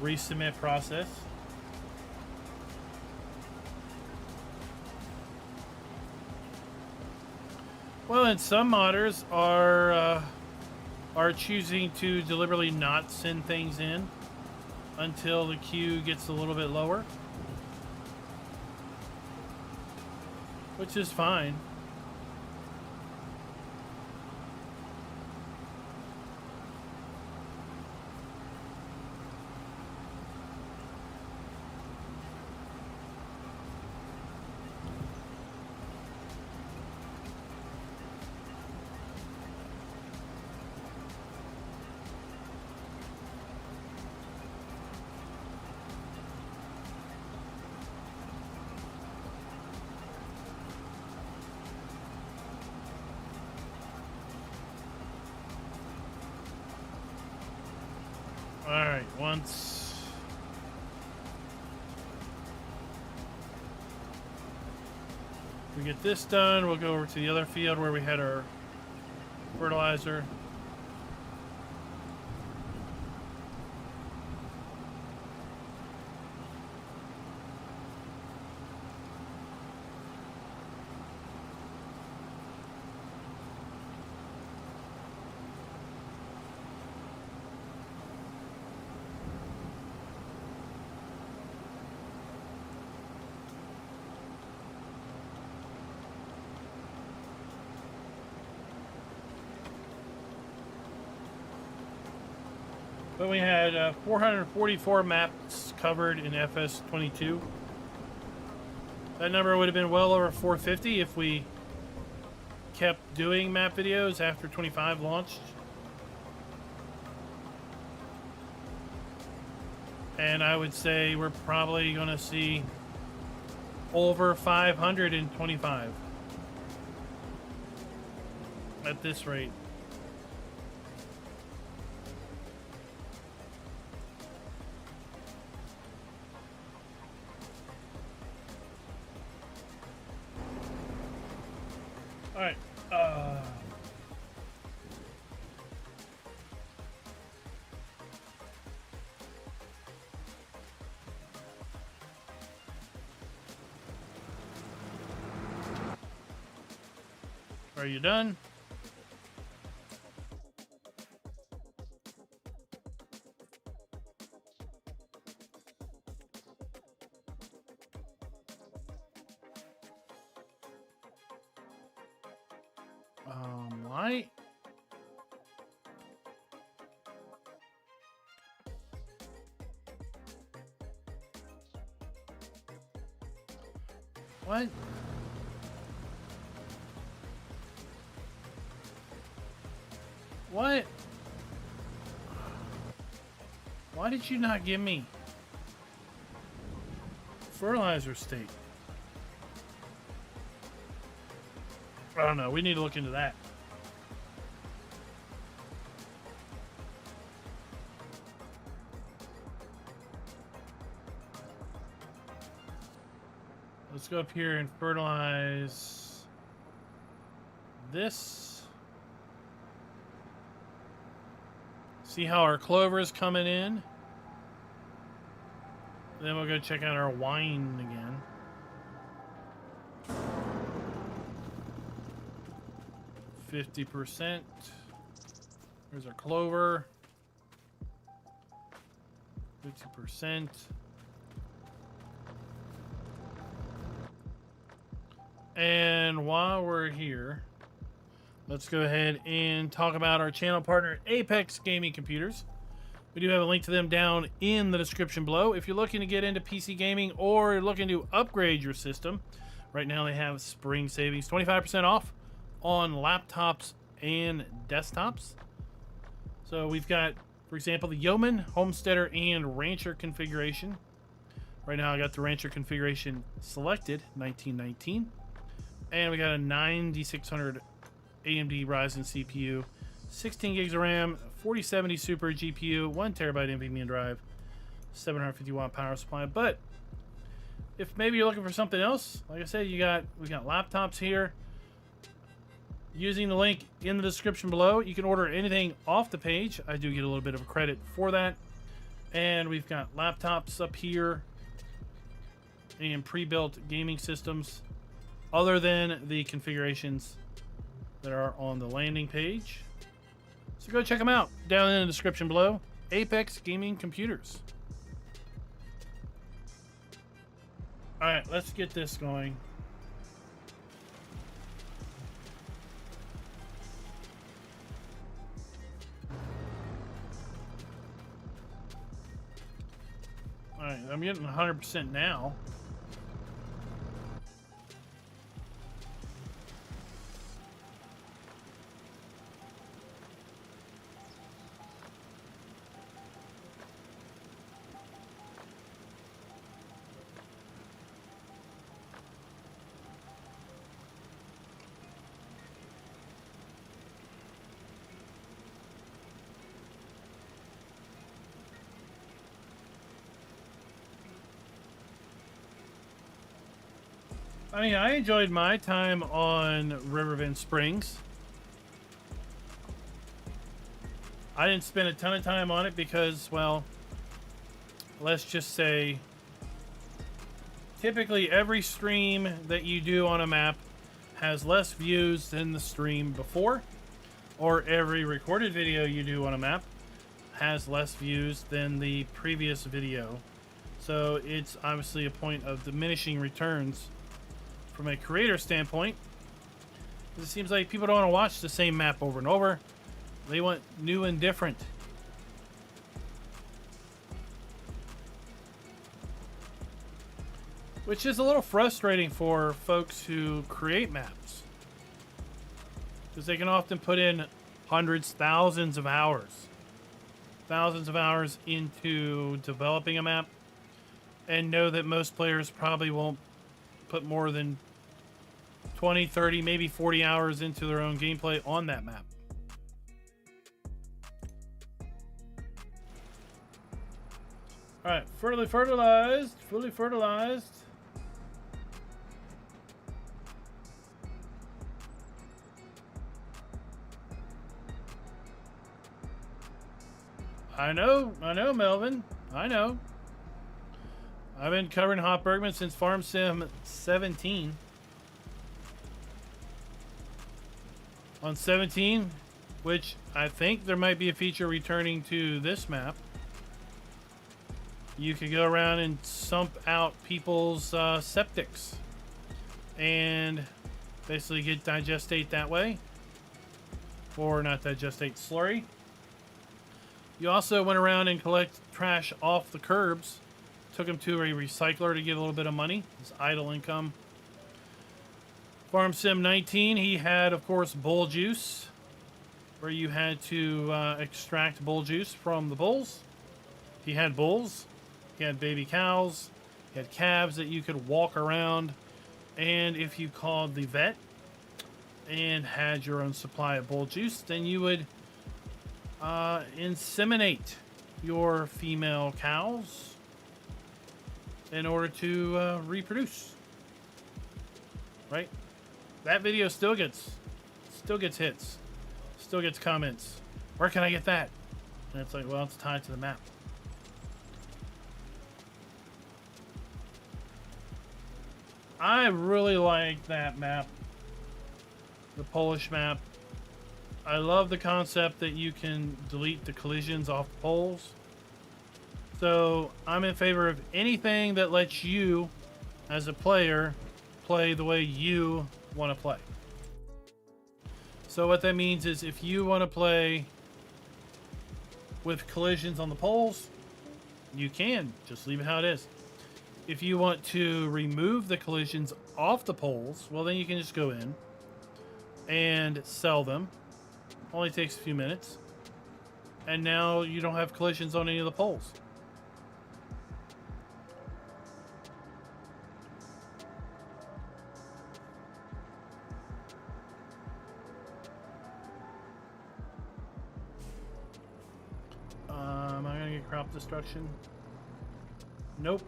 resubmit process. Well, and some modders are choosing to deliberately not send things in until the queue gets a little bit lower, which is fine. Alright, once we get this done, we'll go over to the other field where we had our fertilizer. But we had 444 maps covered in FS22. That number would have been well over 450 if we kept doing map videos after 25 launched. And I would say we're probably going to see over 525 at this rate. Alright, are you done? Why? What? What? Why did you not give me fertilizer state? I don't know. We need to look into that. Let's go up here and fertilize this. See how our clover is coming in. Then we'll go check out our wine again. %. There's our clover. 50%. And while we're here, let's go ahead and talk about our channel partner, Apex Gaming Computers. We do have a link to them down in the description below. If you're looking to get into PC gaming or looking to upgrade your system, right now they have spring savings, 25% off on laptops and desktops. So we've got, for example, the Yeoman, Homesteader, and Rancher configuration. Right now I got the Rancher configuration selected, 1919. And we got a 9600 AMD Ryzen CPU, 16 gigs of RAM, 4070 Super GPU, 1 terabyte NVMe drive, 750 watt power supply. But if maybe you're looking for something else, like I said, we got laptops here. Using the link in the description below, you can order anything off the page. I do get a little bit of a credit for that. And we've got laptops up here and pre-built gaming systems, other than the configurations that are on the landing page. So go check them out down in the description below. Apex Gaming Computers. Alright, let's get this going. Alright, I'm getting 100% now. I mean, I enjoyed my time on Riverbend Springs. I didn't spend a ton of time on it because, well, let's just say, typically every stream that you do on a map has less views than the stream before, or every recorded video you do on a map has less views than the previous video. So it's obviously a point of diminishing returns from a creator standpoint. It seems like people don't want to watch the same map over and over. They want new and different. Which is a little frustrating for folks who create maps, because they can often put in hundreds, thousands of hours into developing a map, and know that most players probably won't put more than 20, 30, maybe 40 hours into their own gameplay on that map. Alright, fully fertilized. I know, Melvin. I know. I've been covering Hof Bergmann since Farm Sim 17. On 17, which I think there might be a feature returning to this map. You could go around and sump out people's septics and basically get digestate that way. Or not digestate, slurry. You also went around and collect trash off the curbs. Took them to a recycler to get a little bit of money. It's idle income. Farm Sim 19, he had, of course, bull juice, where you had to extract bull juice from the bulls. He had bulls. He had baby cows. He had calves that you could walk around. And if you called the vet and had your own supply of bull juice, then you would inseminate your female cows in order to reproduce. Right? That video still gets hits, still gets comments. Where can I get that? And it's like, well, it's tied to the map. I really like that map, the Polish map. I love the concept that you can delete the collisions off the poles. So I'm in favor of anything that lets you, as a player, play the way you want to play. So what that means is if you want to play with collisions on the poles, you can. Just leave it how it is. If you want to remove the collisions off the poles, well, then you can just go in and sell them. Only takes a few minutes. And now you don't have collisions on any of the poles. Am I going to get crop destruction? Nope.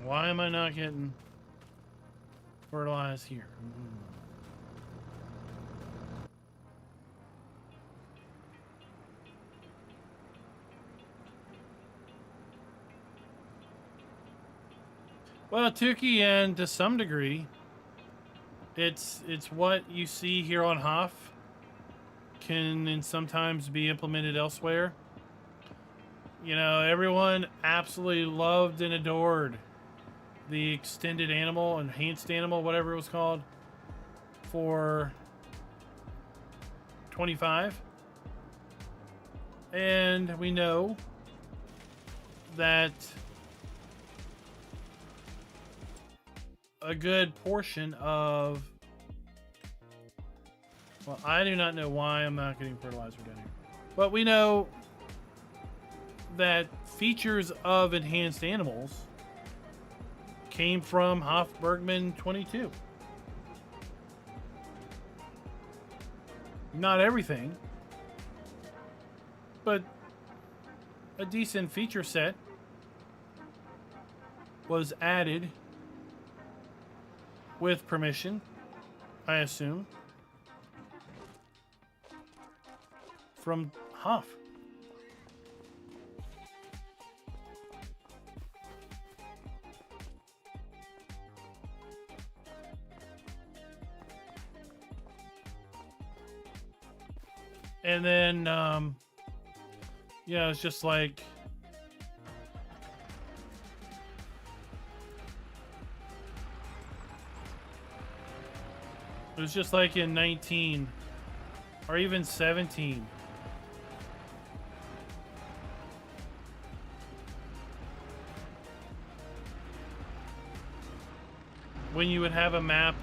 Why am I not getting fertilized here? Well, Tukey, and to some degree, it's what you see here on Hof can and sometimes be implemented elsewhere. You know, everyone absolutely loved and adored the extended animal, enhanced animal, whatever it was called, for 25. And we know that a good portion of, well, I do not know why I'm not getting fertilizer down here, but we know that features of enhanced animals came from Hof Bergmann 22. Not everything, but a decent feature set was added with permission, I assume, from Hof. And then, yeah, it's just like, it was just like in 19 or even 17. When you would have a map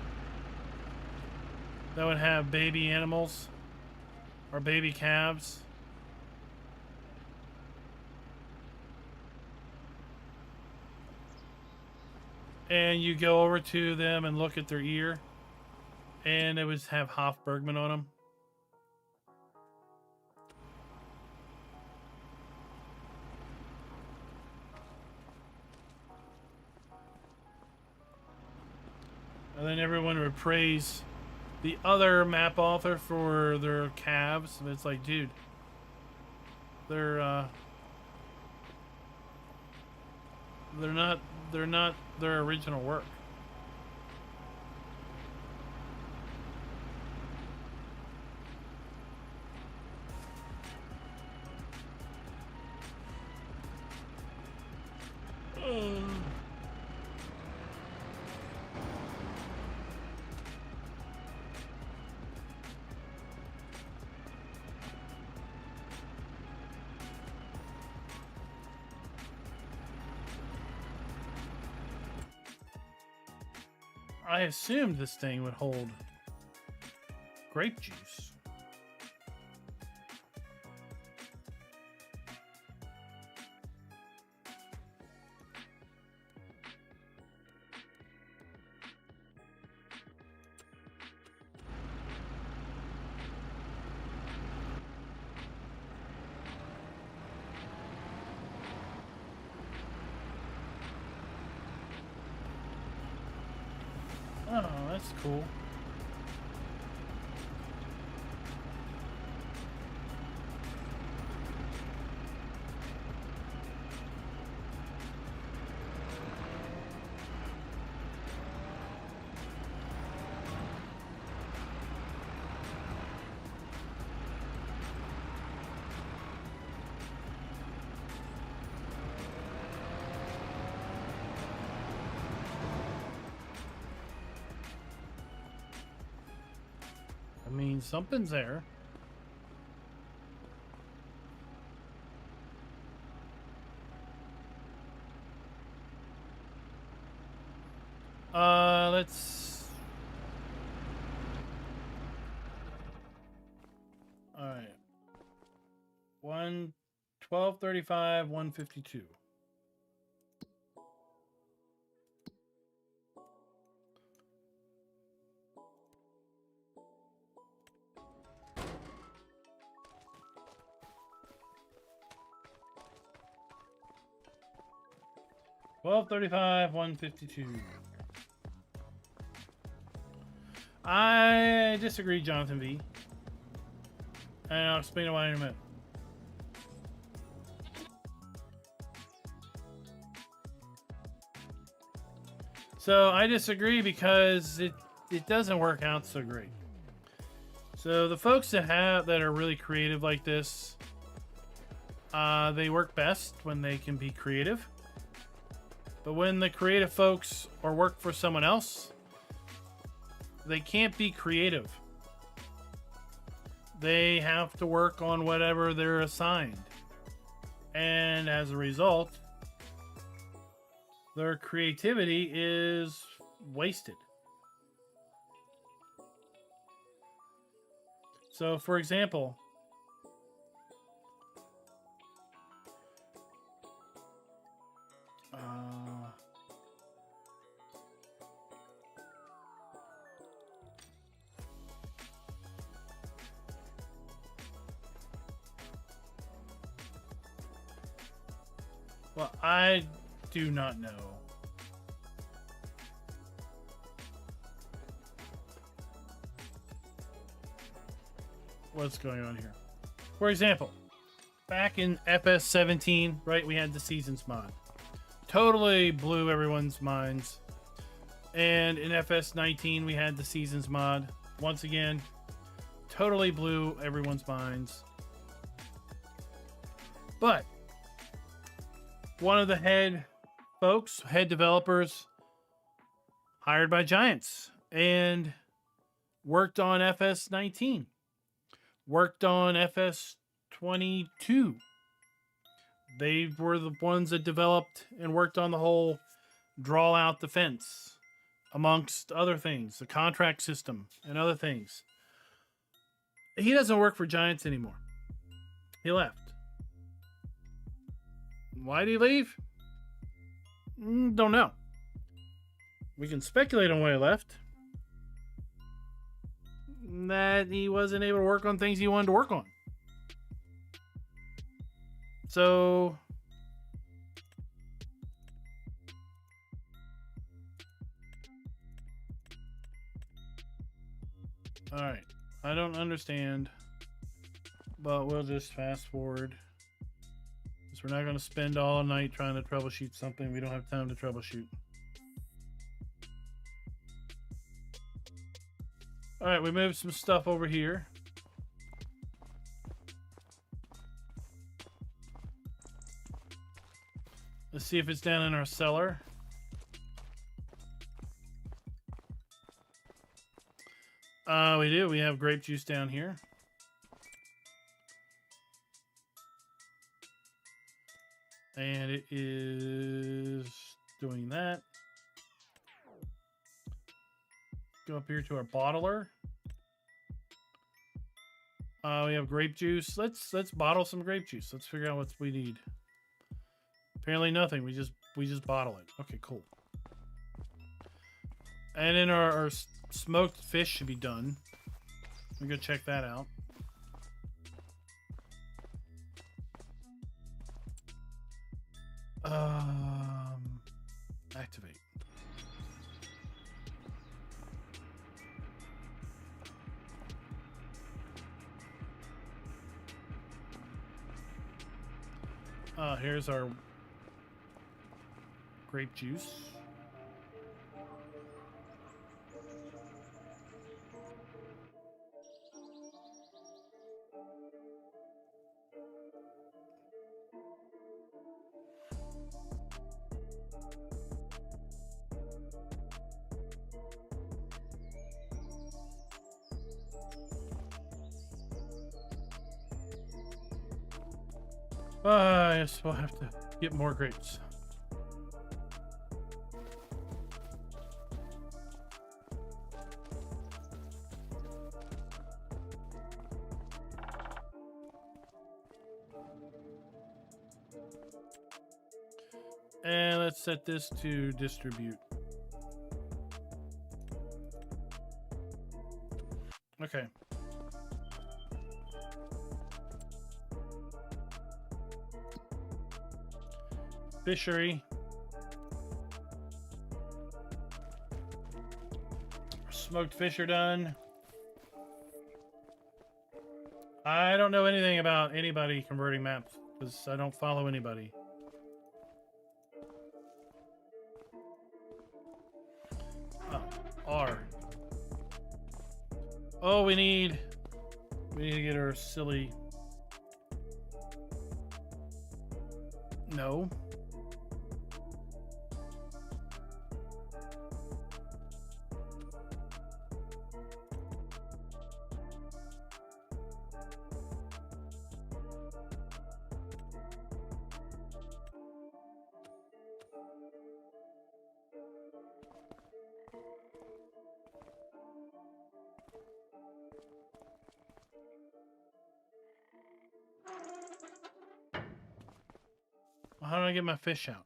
that would have baby animals or baby calves. And you go over to them and look at their ear, and it would have Hof Bergmann on them. And then everyone would praise the other map author for their calves. And it's like, dude, they're not their original work. I assumed this thing would hold grape juice. That's cool. I mean, something's there. Let's... All right. 1235, 152. $12.35, $1.52. I disagree, Jonathan V. And I'll explain why in a minute. So I disagree because it doesn't work out so great. So the folks that are really creative like this, they work best when they can be creative. But when the creative folks or work for someone else, they can't be creative. They have to work on whatever they're assigned. And as a result, their creativity is wasted. So, for example, well, I do not know. What's going on here? For example, back in FS17, right, we had the Seasons mod. Totally blew everyone's minds. And in FS19, we had the Seasons mod. Once again, totally blew everyone's minds. But one of the head developers, hired by Giants and worked on FS19, worked on FS22. They were the ones that developed and worked on the whole draw out the fence, amongst other things, the contract system and other things. He doesn't work for Giants anymore. He left. Why did he leave? Don't know. We can speculate on why he left. That he wasn't able to work on things he wanted to work on. So, all right. I don't understand, but we'll just fast forward. We're not going to spend all night trying to troubleshoot something we don't have time to troubleshoot. All right, we moved some stuff over here. Let's see if it's down in our cellar. We do. We have grape juice down here. And it is doing that. Go up here to our bottler. We have grape juice. Let's bottle some grape juice. Let's figure out what we need. Apparently nothing. We just bottle it. Okay, cool. And then our smoked fish should be done. We go check that out. Activate. Here's our grape juice. I guess we'll have to get more grapes. And let's set this to distribute. Okay. Fishery. Smoked fish are done. I don't know anything about anybody converting maps because I don't follow anybody. Oh, R. Oh, we need to get our silly. No. How do I get my fish out?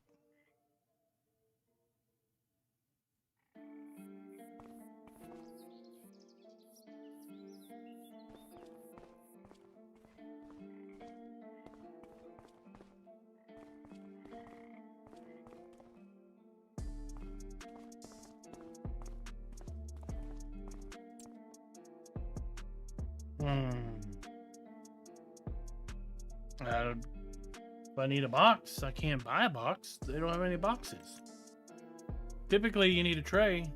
If I need a box, I can't buy a box. They don't have any boxes. Typically, you need a tray.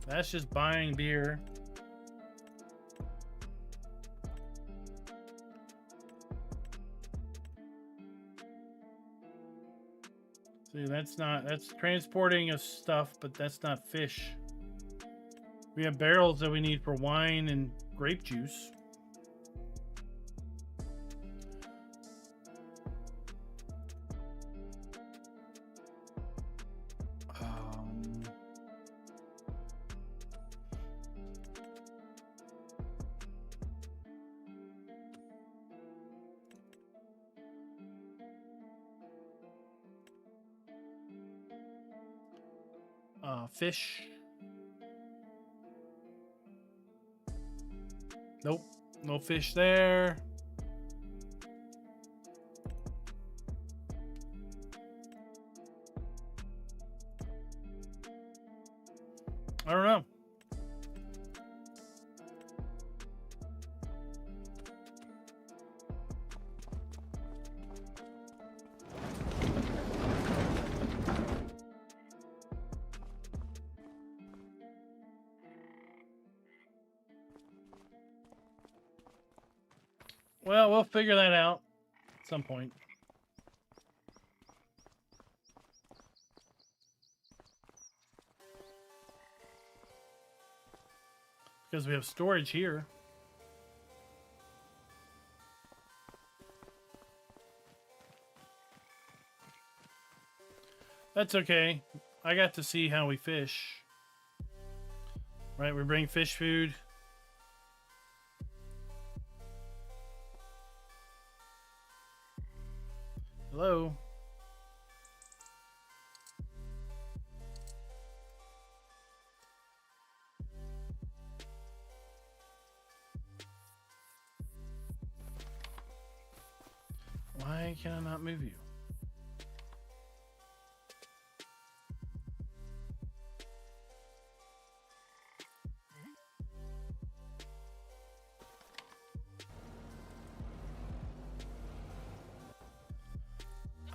That's just buying beer. See, that's transporting of stuff, but that's not fish. We have barrels that we need for wine and grape juice. Fish. Nope, no fish there. I don't know. Well, we'll figure that out at some point. Because we have storage here. That's okay. I got to see how we fish. Right, we bring fish food. Hello. Why can I not move you?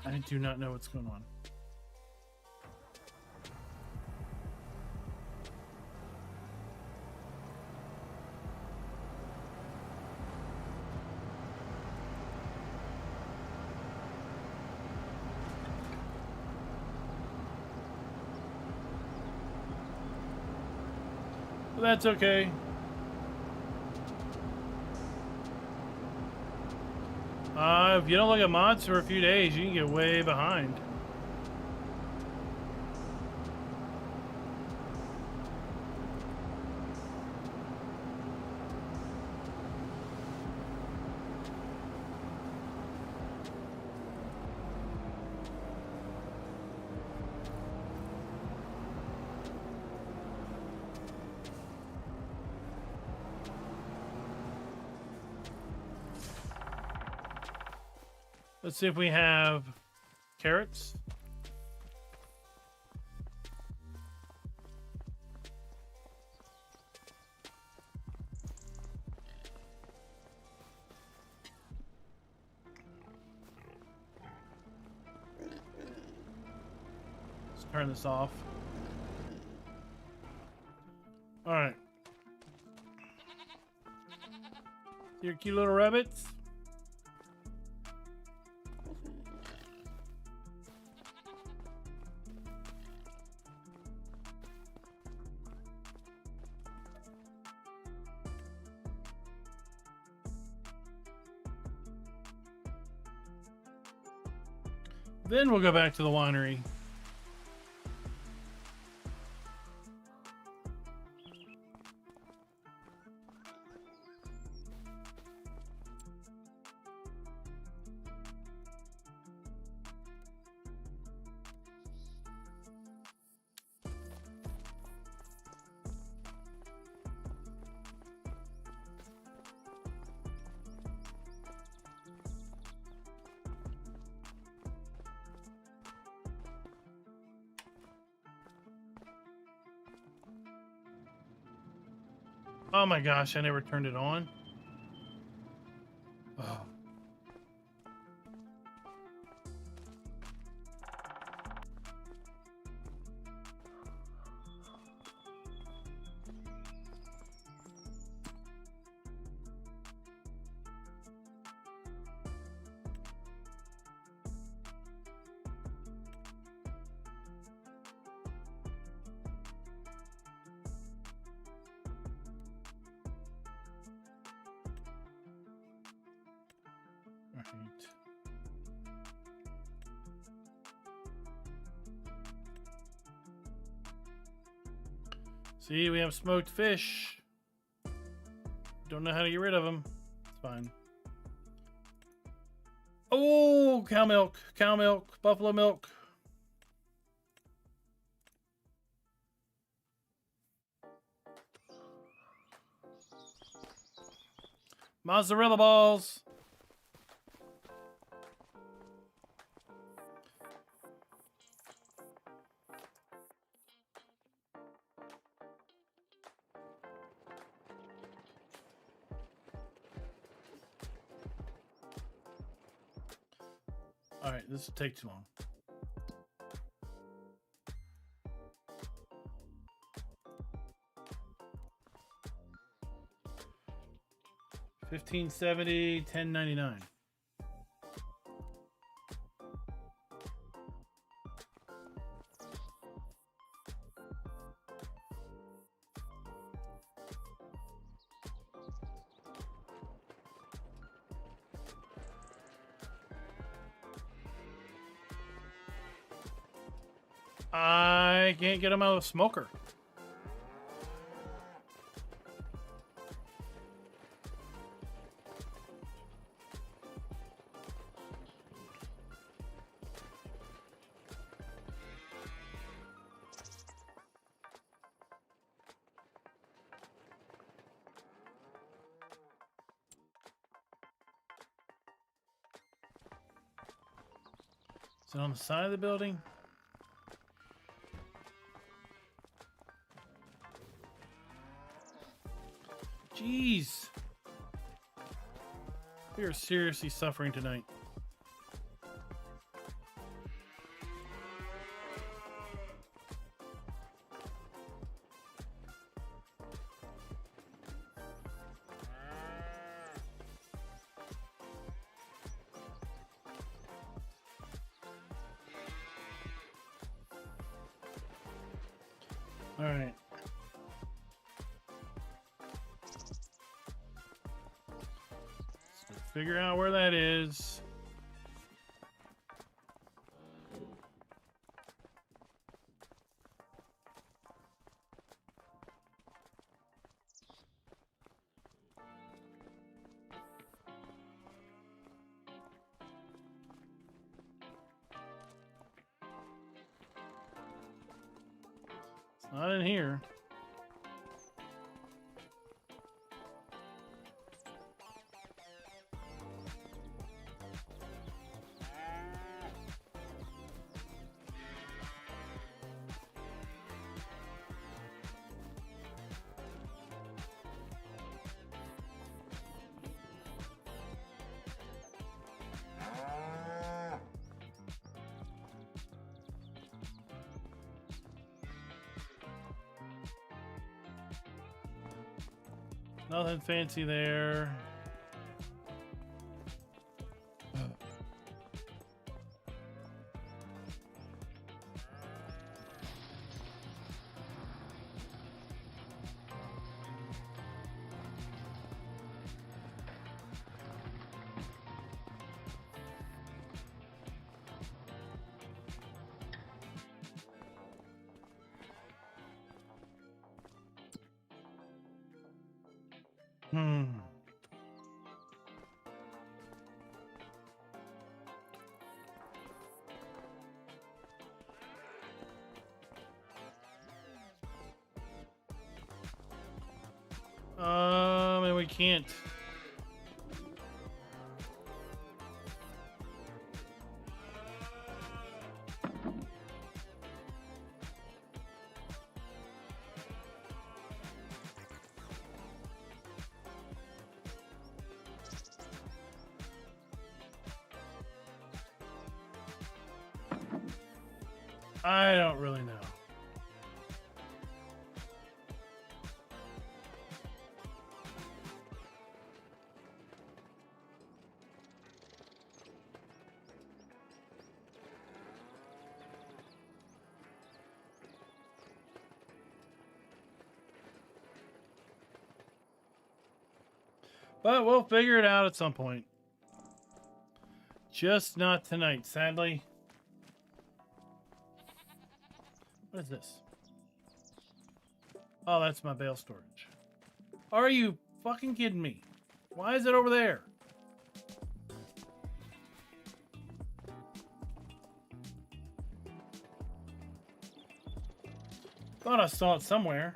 I do not know what's going on. That's okay. If you don't look at mods for a few days, you can get way behind. Let's see if we have carrots. Let's turn this off. All right. Your cute little rabbits. Then we'll go back to the winery. Oh my gosh, I never turned it on. Oh. Right. See, we have smoked fish. Don't know how to get rid of them. It's fine. Oh, cow milk, buffalo milk. Mozzarella balls. All right, this will take too long. $15.70, $10.99. I can't get them out of the smoker. Is it on the side of the building? Jeez. We are seriously suffering tonight. All right. So figure out where that is. It's not in here. Nothing fancy there. Hmm. And we can't. I don't really know. But we'll figure it out at some point. Just not tonight, sadly. What is this? Oh, that's my bale storage. Are you fucking kidding me? Why is it over there? Thought I saw it somewhere.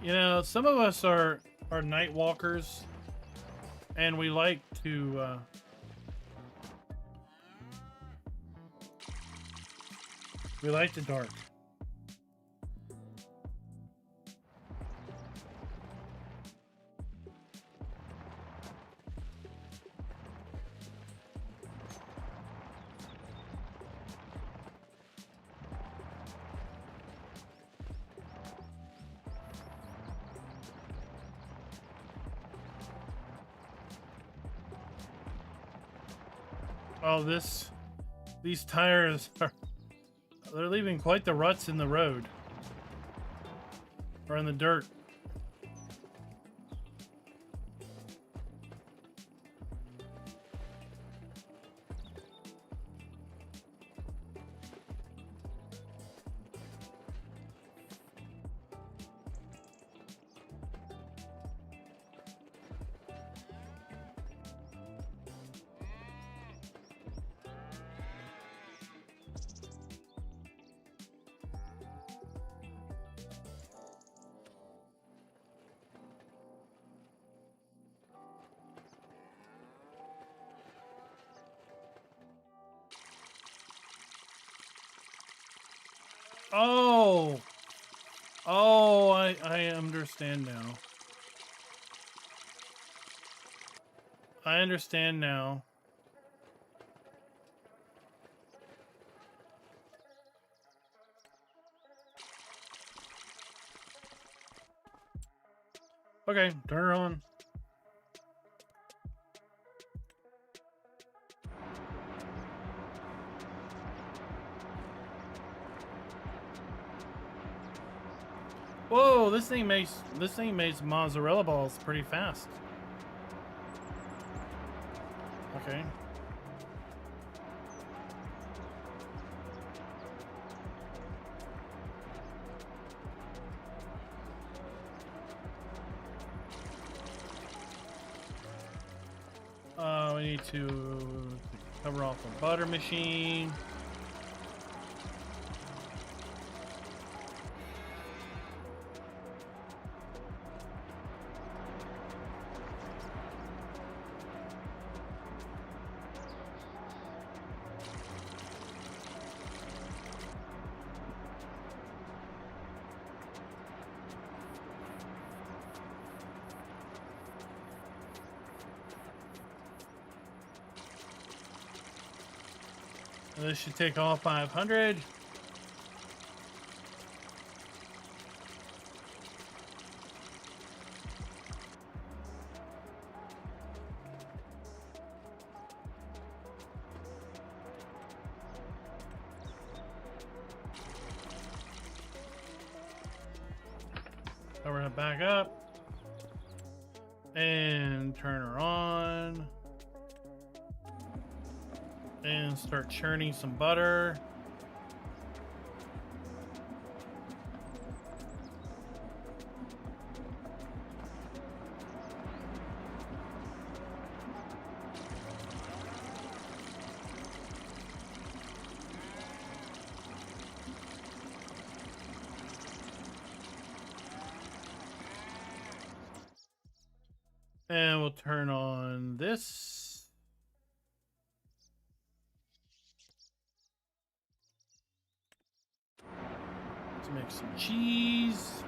You know, some of us are night walkers, and we like to dark. Oh, these tires they're leaving quite the ruts in the road. Or in the dirt. Oh! Oh, I understand now. I understand now. Okay, turn her on. Whoa, this thing makes mozzarella balls pretty fast. Okay. We need to cover off the butter machine. This should take all 500. Cover it back up and turn her on. And start churning some butter. And we'll turn on this. Let's make some cheese.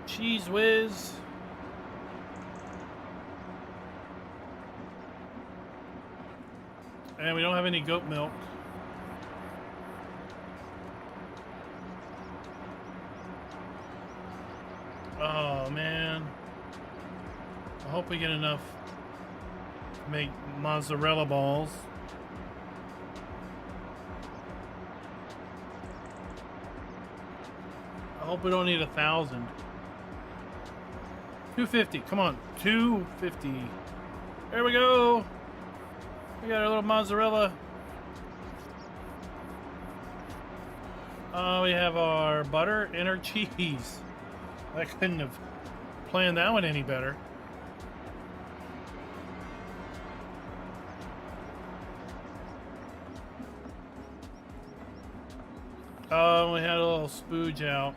Cheese whiz. And we don't have any goat milk. Oh man. I hope we get enough to make mozzarella balls. I hope we don't need 1,000. 250, come on, 250. There we go. We got our little mozzarella. We have our butter and our cheese. I couldn't have planned that one any better. We had a little spooge out.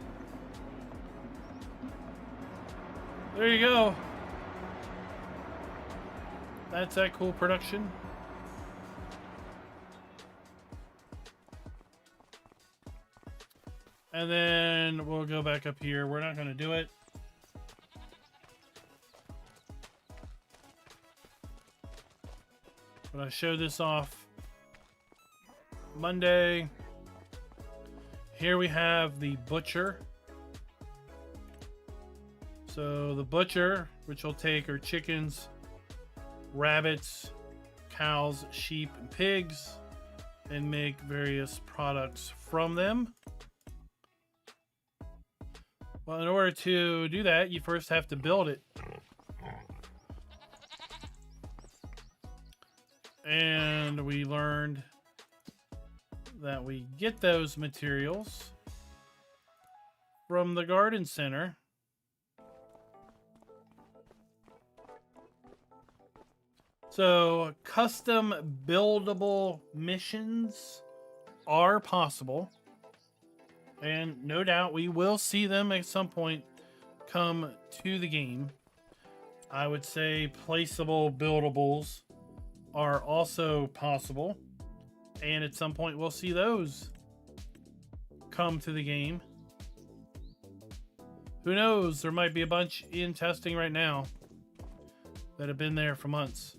There you go. That's that cool production. And then we'll go back up here. We're not going to do it. But I showed this off Monday. Here we have the butcher. So the butcher, which will take our chickens, rabbits, cows, sheep, and pigs, and make various products from them. Well, in order to do that, you first have to build it. And we learned that we get those materials from the garden center. So custom buildable missions are possible. And no doubt we will see them at some point come to the game. I would say placeable buildables are also possible. And at some point we'll see those come to the game. Who knows? There might be a bunch in testing right now that have been there for months.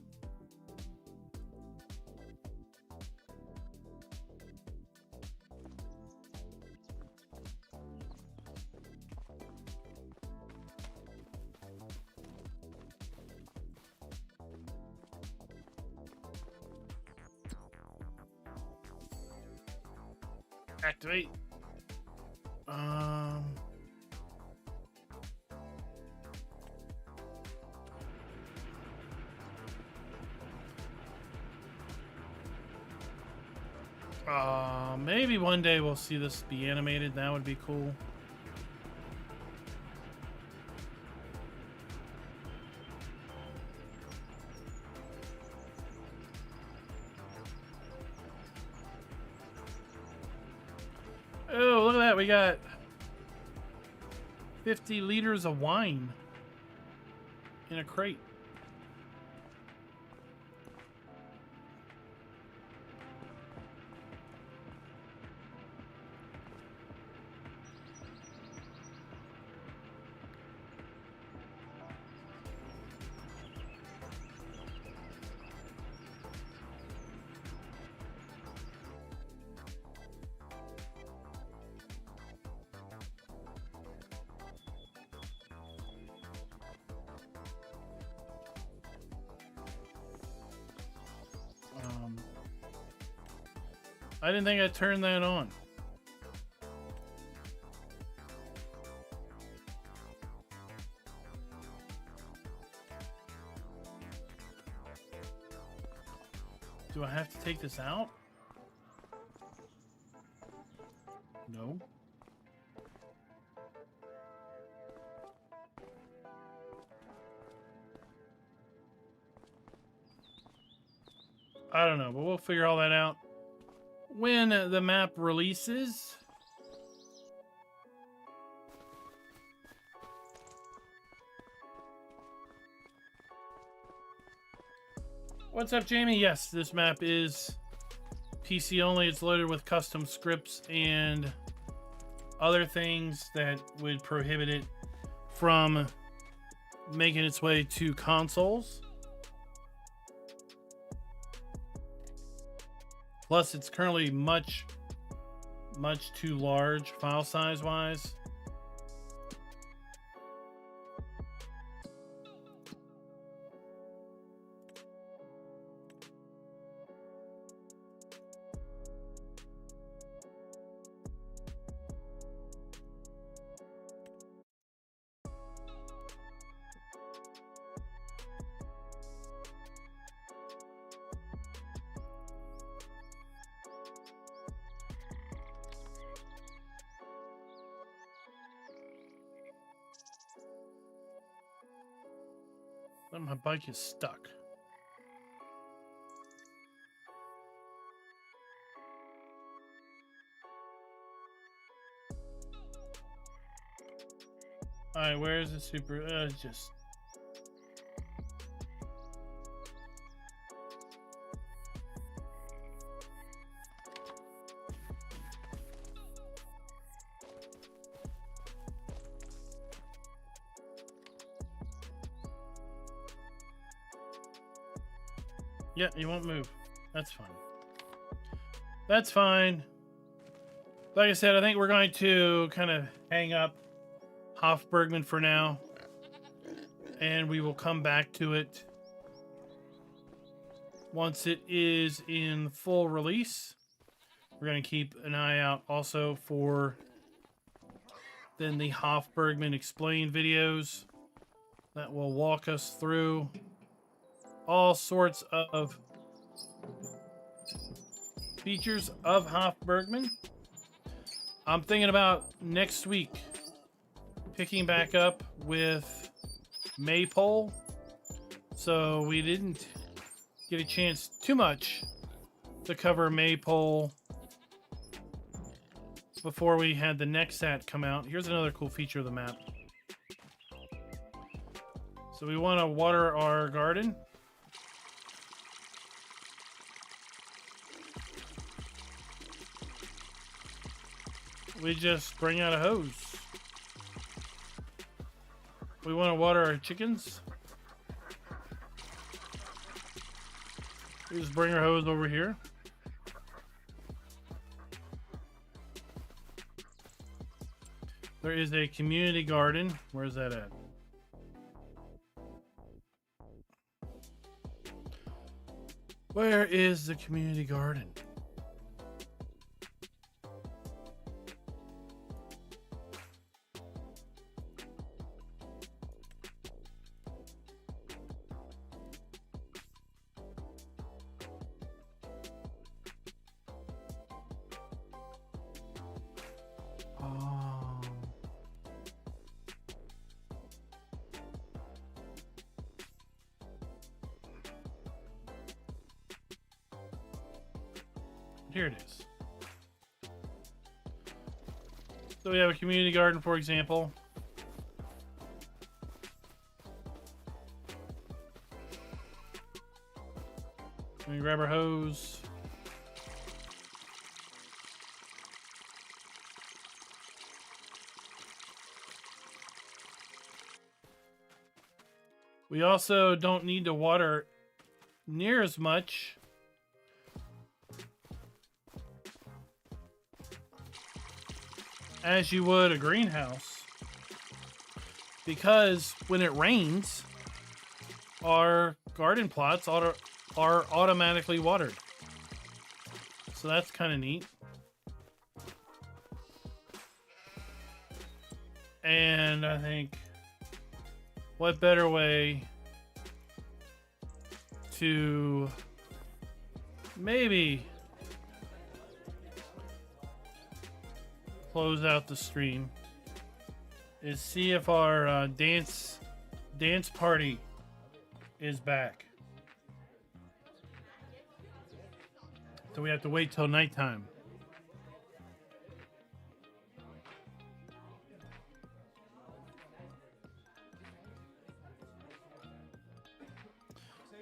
Activate. Maybe one day we'll see this be animated. That would be cool. Oh, look at that. We got 50 liters of wine in a crate. I didn't think I turned that on. Do I have to take this out? No. I don't know, but we'll figure all that out when the map releases. What's up, Jamie? Yes, this map is PC only. It's loaded with custom scripts and other things that would prohibit it from making its way to consoles. Plus, it's currently much too large file size wise. My bike is stuck. Alright, where is the super? Just. Yeah, you won't move. That's fine. That's fine. Like I said, I think we're going to kind of hang up Hof Bergmann for now. And we will come back to it once it is in full release. We're going to keep an eye out also for then the Hof Bergmann Explain videos that will walk us through all sorts of features of Hof Bergmann. I'm thinking about next week picking back up with Maypole. So we didn't get a chance too much to cover Maypole before we had the next set come out. Here's another cool feature of the map. So we want to water our garden. We just bring out a hose. We want to water our chickens. We just bring our hose over here. There is a community garden. Where's that at? Where is the community garden? Oh. Here it is. So we have a community garden, for example. We grab our hose. We also don't need to water near as much as you would a greenhouse, because when it rains, our garden plots are automatically watered. So that's kind of neat. And I think, what better way to maybe close out the stream is see if our dance party is back. So we have to wait till nighttime.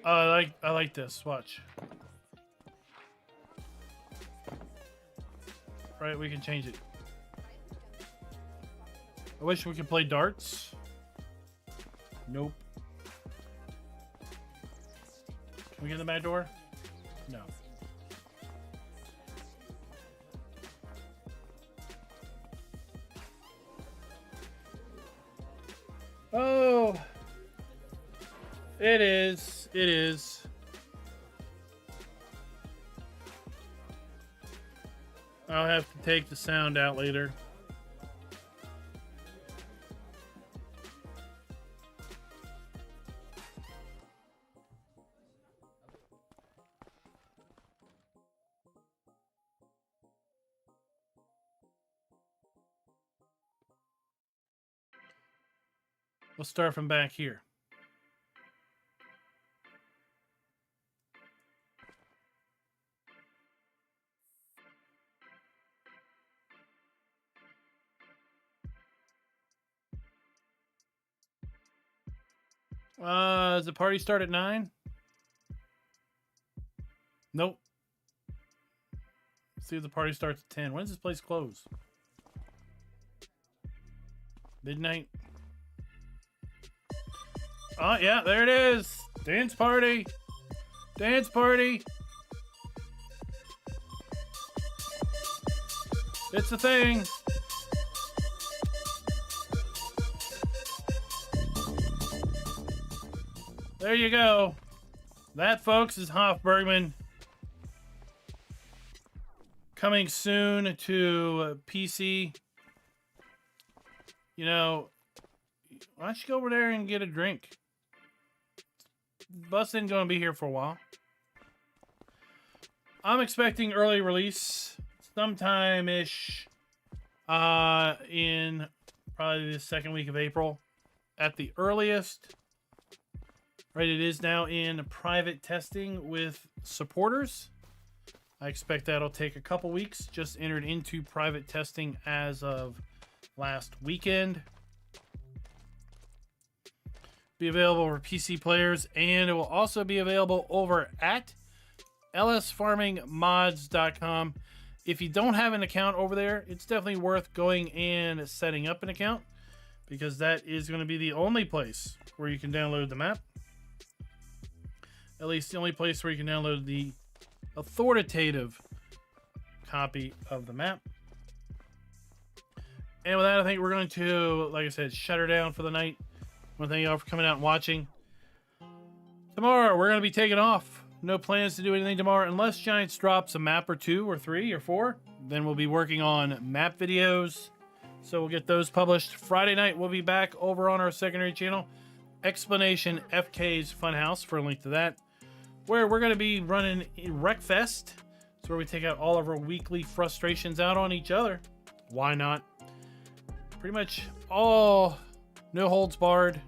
I like this. Watch. Right, we can change it. I wish we could play darts. Nope. Can we get in the back door? No. Oh, it is. It is. I'll have to take the sound out later. We'll start from back here. Does the party start at 9? Nope. Let's see if the party starts at 10. When does this place close? Midnight. Oh, yeah, there it is. Dance party. Dance party. It's a thing. There you go. That, folks, is Hof Bergmann. Coming soon to PC. You know, why don't you go over there and get a drink? Bustin's going to be here for a while. I'm expecting early release sometime-ish in probably the second week of April at the earliest. Right, it is now in private testing with supporters. I expect that'll take a couple weeks. Just entered into private testing as of last weekend. Be available for PC players, and it will also be available over at lsfarmingmods.com. If you don't have an account over there, it's definitely worth going and setting up an account, because that is going to be the only place where you can download the map. At least the only place where you can download the authoritative copy of the map. And with that, I think we're going to, like I said, shut her down for the night. I want to thank you all for coming out and watching. Tomorrow, we're going to be taking off. No plans to do anything tomorrow unless Giants drops a map or 2 or 3 or 4. Then we'll be working on map videos. So we'll get those published. Friday night, we'll be back over on our secondary channel, Explanation FK's Funhouse, for a link to that, where we're going to be running Wreckfest. It's where we take out all of our weekly frustrations out on each other. Why not? pretty much all no holds barred.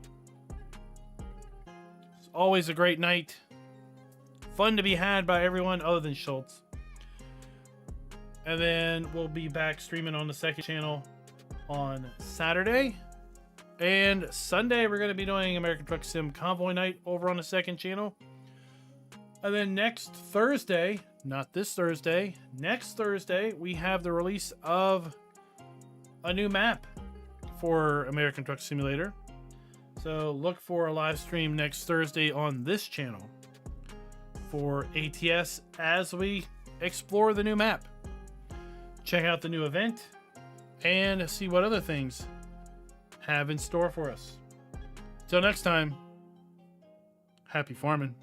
It's always a great night. Fun to be had by everyone other than Schultz. And then we'll be back streaming on the second channel on Saturday. And Sunday, we're going to be doing American Truck Sim Convoy Night over on the second channel. And then next Thursday, not this Thursday, next Thursday, we have the release of a new map for American Truck Simulator. So look for a live stream next Thursday on this channel for ATS as we explore the new map. Check out the new event and see what other things have in store for us. Till next time, happy farming.